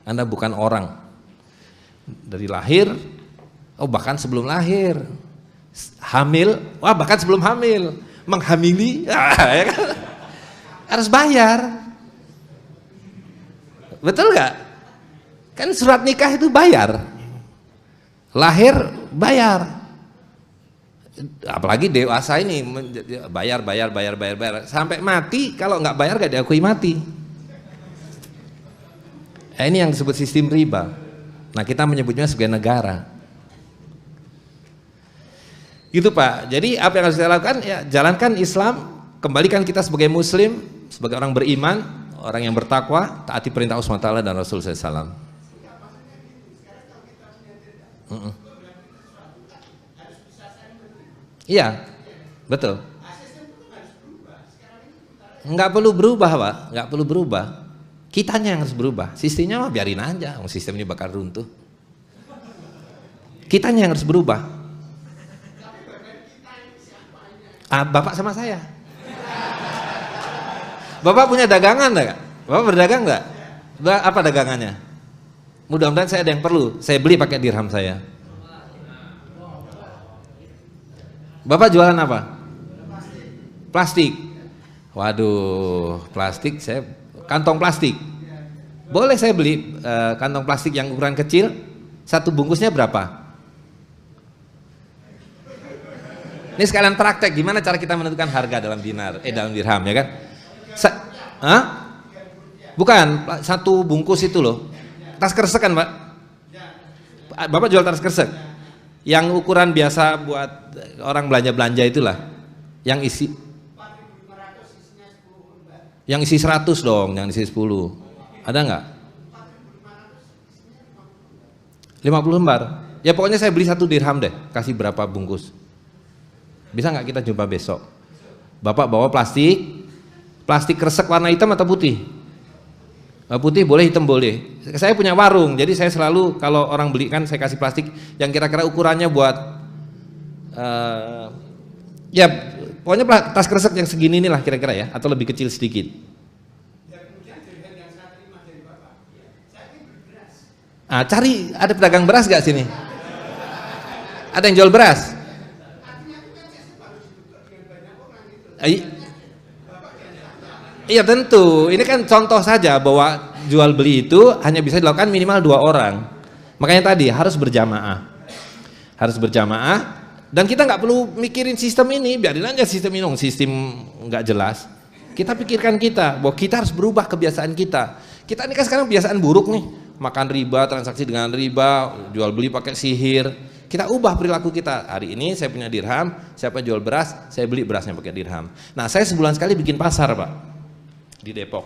Anda bukan orang. Dari lahir, oh bahkan sebelum lahir. Hamil, wah bahkan sebelum hamil, menghamili, ya kan? Harus bayar, betul nggak? Kan surat nikah itu bayar, lahir bayar, apalagi dewasa ini bayar, sampai mati kalau nggak bayar nggak diakui mati. Nah, ini yang disebut sistem riba. Nah, kita menyebutnya sebagai negara. Gitu Pak, jadi apa yang harus kita lakukan? Ya jalankan Islam, kembalikan kita sebagai Muslim, sebagai orang beriman, orang yang bertakwa, taati perintah Allah SWT dan Rasul SAW. Iya, betul. Nggak perlu berubah Pak, nggak perlu berubah. Kitanya yang harus berubah, sistemnya mah biarin aja, sistem ini bakal runtuh. Kitanya yang harus berubah. Bapak sama saya. Bapak punya dagangan enggak? Bapak berdagang enggak? Apa dagangannya? Mudah-mudahan saya ada yang perlu. Saya beli pakai dirham saya. Bapak jualan apa? Plastik. Waduh, plastik, saya kantong plastik. Boleh saya beli kantong plastik yang ukuran kecil? Satu bungkusnya berapa? Ini sekalian praktek gimana cara kita menentukan harga dalam dalam dirham ya kan? Bukan, satu bungkus itu loh. Tas kresek kan, Pak? Bapak jual tas kresek. Yang ukuran biasa buat orang belanja-belanja itulah. Yang isi 100 dong, yang isi 10. Ada nggak? 50 lembar. Ya pokoknya saya beli 1 dirham deh. Kasih berapa bungkus? Bisa nggak kita jumpa besok? Bapak bawa plastik kresek warna hitam atau putih? Putih boleh, hitam boleh. Saya punya warung, jadi saya selalu kalau orang beli kan saya kasih plastik yang kira-kira ukurannya buat ya pokoknya tas kresek yang segini inilah kira-kira ya, atau lebih kecil sedikit. Cari ada pedagang beras gak sini? Ada yang jual beras? Iya tentu, ini kan contoh saja bahwa jual beli itu hanya bisa dilakukan minimal 2 orang. Makanya tadi harus berjamaah. Dan kita nggak perlu mikirin sistem ini, biarin aja sistem ini, sistem nggak jelas. Kita pikirkan bahwa kita harus berubah kebiasaan kita. Kita ini kan sekarang kebiasaan buruk nih, makan riba, transaksi dengan riba, jual beli pakai sihir. Kita ubah perilaku kita. Hari ini saya punya dirham, siapa jual beras, saya beli berasnya pakai dirham. Nah, saya sebulan sekali bikin pasar, Pak, di Depok.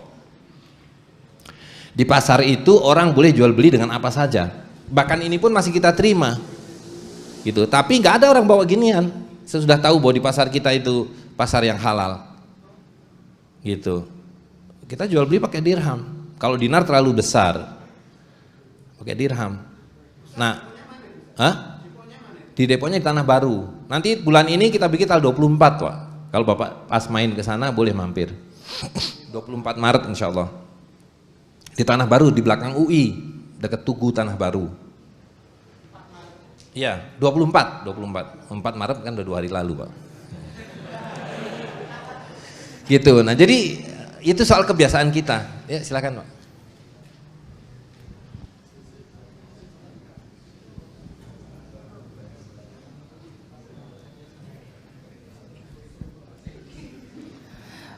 Di pasar itu orang boleh jual beli dengan apa saja. Bahkan ini pun masih kita terima. Gitu. Tapi nggak ada orang bawa ginian. Saya sudah tahu bahwa di pasar kita itu pasar yang halal. Gitu. Kita jual beli pakai dirham. Kalau dinar terlalu besar, pakai dirham. Nah, di deponya di Tanah Baru. Nanti bulan ini kita bikin tanggal 24, Pak. Kalau Bapak pas main ke sana boleh mampir. 24 Maret insya Allah. Di Tanah Baru di belakang UI, dekat Tugu Tanah Baru. Iya, 24. 4 Maret kan udah 2 hari lalu, Pak. Gitu. Nah, jadi itu soal kebiasaan kita. Ya, silakan, Pak.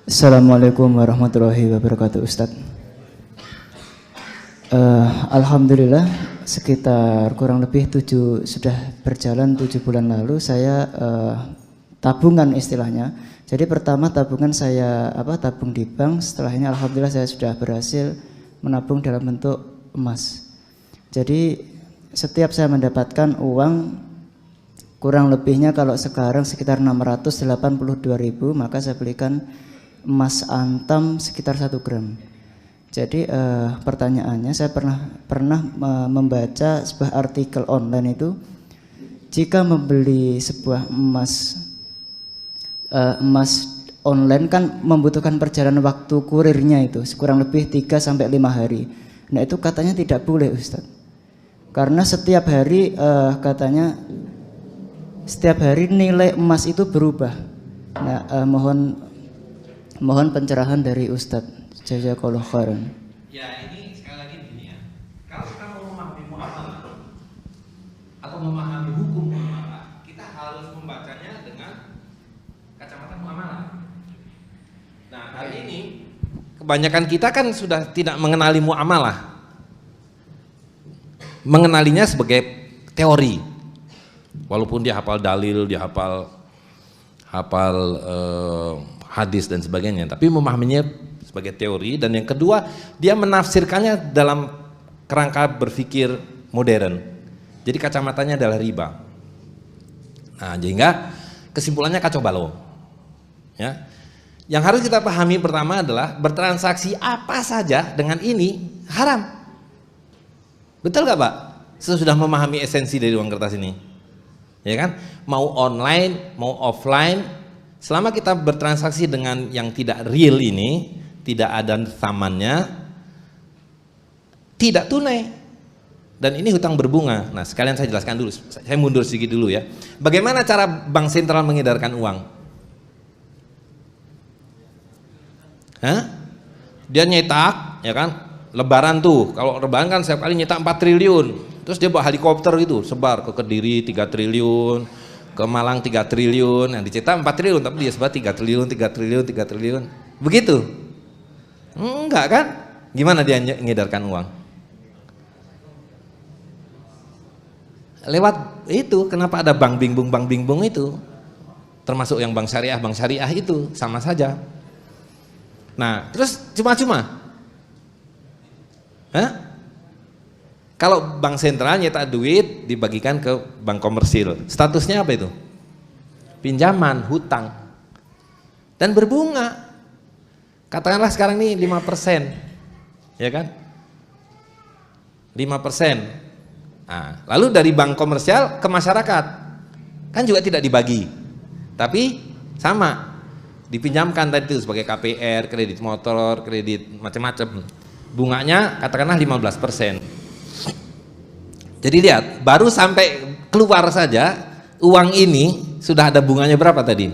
Assalamualaikum warahmatullahi wabarakatuh, Ustadz. Alhamdulillah sekitar kurang lebih sudah berjalan 7 bulan lalu saya tabungan istilahnya. Jadi pertama tabungan saya tabung di bank, setelah ini alhamdulillah saya sudah berhasil menabung dalam bentuk emas. Jadi setiap saya mendapatkan uang kurang lebihnya kalau sekarang sekitar 682.000, maka saya belikan emas antam sekitar 1 gram. Jadi pertanyaannya, saya pernah membaca sebuah artikel online itu, jika membeli sebuah emas online kan membutuhkan perjalanan waktu kurirnya itu kurang lebih 3-5 hari. Nah itu katanya tidak boleh, Ustadz, karena setiap hari katanya setiap hari nilai emas itu berubah. Nah mohon pencerahan dari Ustadz. Jazakallahu khairan. Ya, ini sekali lagi begini ya. Kalau kita mau memahami muamalah atau memahami hukum muamalah, kita harus membacanya dengan kacamata muamalah. Nah, hari ini kebanyakan kita kan sudah tidak mengenali muamalah. Mengenalinya sebagai teori. Walaupun dia hafal dalil, dia hafal hadis dan sebagainya, tapi memahaminya sebagai teori. Dan yang kedua, dia menafsirkannya dalam kerangka berpikir modern. Jadi kacamatanya adalah riba. Nah, sehingga kesimpulannya kacau balau. Ya. Yang harus kita pahami pertama adalah bertransaksi apa saja dengan ini haram. Betul gak, Pak? Sudah memahami esensi dari uang kertas ini. Ya kan? Mau online, mau offline, selama kita bertransaksi dengan yang tidak real ini, tidak ada samannya, tidak tunai, Dan ini hutang berbunga. Nah, sekalian saya jelaskan dulu. Saya mundur sedikit dulu ya. Bagaimana cara bank sentral mengedarkan uang? Hah? Dia nyetak, ya kan? Lebaran tuh. Kalau lebaran kan setiap kali nyetak 4 triliun. Terus dia bawa helikopter itu, sebar ke Kediri 3 triliun, ke Malang 3 triliun. Yang dicetak 4 triliun, tapi dia sebar 3 triliun, 3 triliun, 3 triliun. Begitu? Enggak kan? Gimana dia mengedarkan uang? Lewat itu. Kenapa ada bank bingbung itu, termasuk yang bank syariah itu sama saja. Nah, terus cuma-cuma kalau bank sentral nyetak duit dibagikan ke bank komersil, statusnya apa itu? Pinjaman, hutang, dan berbunga. Katakanlah sekarang ini 5%, ya kan? 5%. Nah, lalu dari bank komersial ke masyarakat kan juga tidak dibagi, tapi sama dipinjamkan tadi itu sebagai KPR, kredit motor, kredit macam-macam. Bunganya katakanlah 15%. Jadi lihat, baru sampai keluar saja uang ini sudah ada bunganya berapa tadi?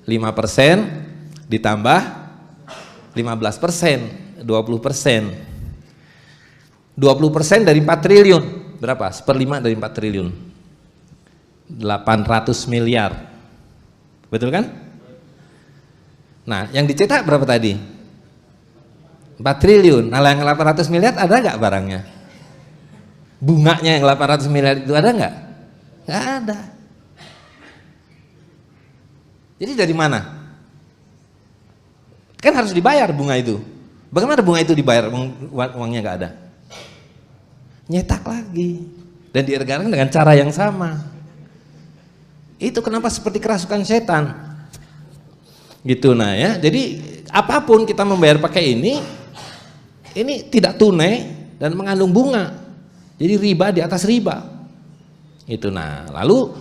5% ditambah 15%, 20%. 20% dari 4 triliun. Berapa? 1/5 dari 4 triliun. 800 miliar. Betul kan? Nah, yang dicetak berapa tadi? 4 triliun. Nah, yang 800 miliar ada nggak barangnya? Bunganya yang 800 miliar itu ada nggak? Nggak ada. Jadi dari mana? Kan harus dibayar bunga itu. Bagaimana bunga itu dibayar? Uangnya nggak ada. Nyetak lagi dan diedarkan dengan cara yang sama. Itu kenapa seperti kerasukan setan gitu. Nah ya, jadi apapun kita membayar pakai ini tidak tunai dan mengandung bunga, jadi riba di atas riba itu. Nah, lalu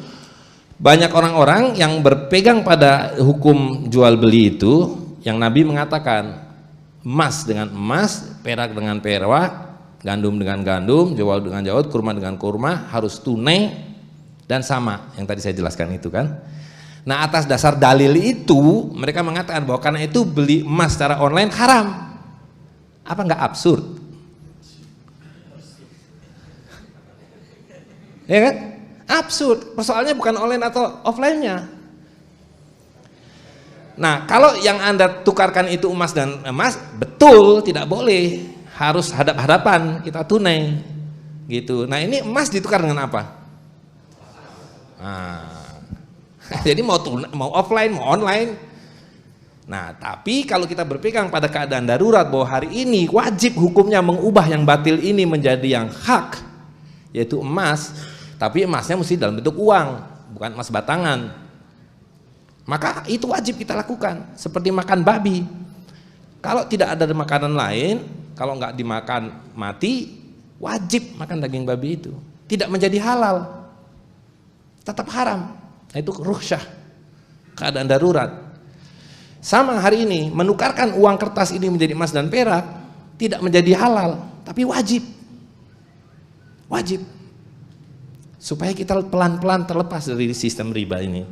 banyak orang-orang yang berpegang pada hukum jual beli itu, yang Nabi mengatakan emas dengan emas, perak dengan perak, gandum dengan gandum, jawad dengan jawad, kurma dengan kurma, harus tunai dan sama, yang tadi saya jelaskan itu kan. Nah, atas dasar dalil itu mereka mengatakan bahwa karena itu beli emas secara online haram. Apa enggak absurd? Ya kan? Absurd. Persoalannya bukan online atau offline-nya. Nah, kalau yang Anda tukarkan itu emas dan emas, betul tidak boleh. Harus hadap-hadapan, kita tunai gitu. Nah, ini emas ditukar dengan apa? Nah, jadi mau offline mau online. Nah, tapi kalau kita berpegang pada keadaan darurat bahwa hari ini wajib hukumnya mengubah yang batil ini menjadi yang hak, yaitu emas, tapi emasnya mesti dalam bentuk uang, bukan emas batangan, maka itu wajib kita lakukan. Seperti makan babi, kalau tidak ada makanan lain, kalau nggak dimakan mati, wajib makan daging babi itu. Tidak menjadi halal, tetap haram. Nah, itu rukhsah, keadaan darurat. Sama hari ini, menukarkan uang kertas ini menjadi emas dan perak tidak menjadi halal, tapi wajib. Wajib. Supaya kita pelan-pelan terlepas dari sistem riba ini.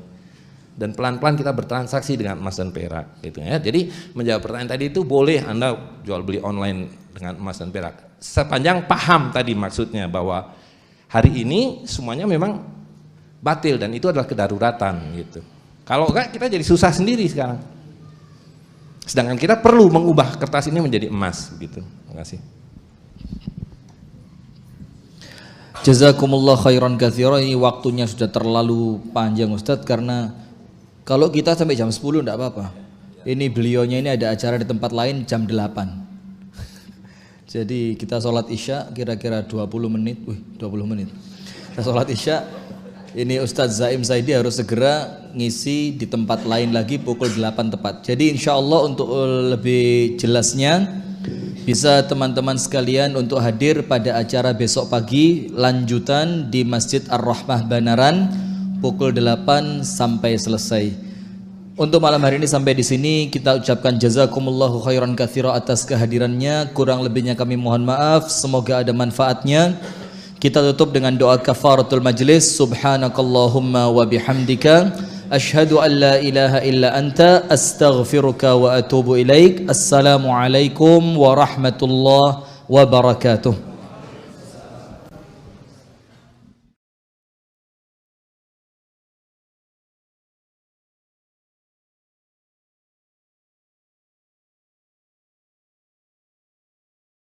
Dan pelan-pelan kita bertransaksi dengan emas dan perak gitu ya. Jadi menjawab pertanyaan tadi itu, boleh Anda jual beli online dengan emas dan perak sepanjang paham tadi maksudnya bahwa hari ini semuanya memang batil dan itu adalah kedaruratan gitu. Kalau enggak kita jadi susah sendiri sekarang. Sedangkan kita perlu mengubah kertas ini menjadi emas gitu. Terima kasih. Jazakumullah khairan katsiran. Ini waktunya sudah terlalu panjang Ustadz, karena kalau kita sampai jam 10 enggak apa-apa. Ini beliaunya ini ada acara di tempat lain jam 8. Jadi kita sholat isya kira-kira 20 menit. 20 menit. Kita sholat isya. Ini Ustadz Zaim Saidi harus segera ngisi di tempat lain lagi pukul 8 tepat. Jadi insya Allah untuk lebih jelasnya bisa teman-teman sekalian untuk hadir pada acara besok pagi lanjutan di Masjid Ar-Rahmah Banaran pukul 8 sampai selesai. Untuk malam hari ini sampai di sini kita ucapkan jazakumullahu khairan katsira atas kehadirannya. Kurang lebihnya kami mohon maaf. Semoga ada manfaatnya. Kita tutup dengan doa kafaratul majlis. Subhanakallahumma wa bihamdika asyhadu an la ilaha illa anta astaghfiruka wa atubu ilaik. Assalamualaikum warahmatullahi wabarakatuh.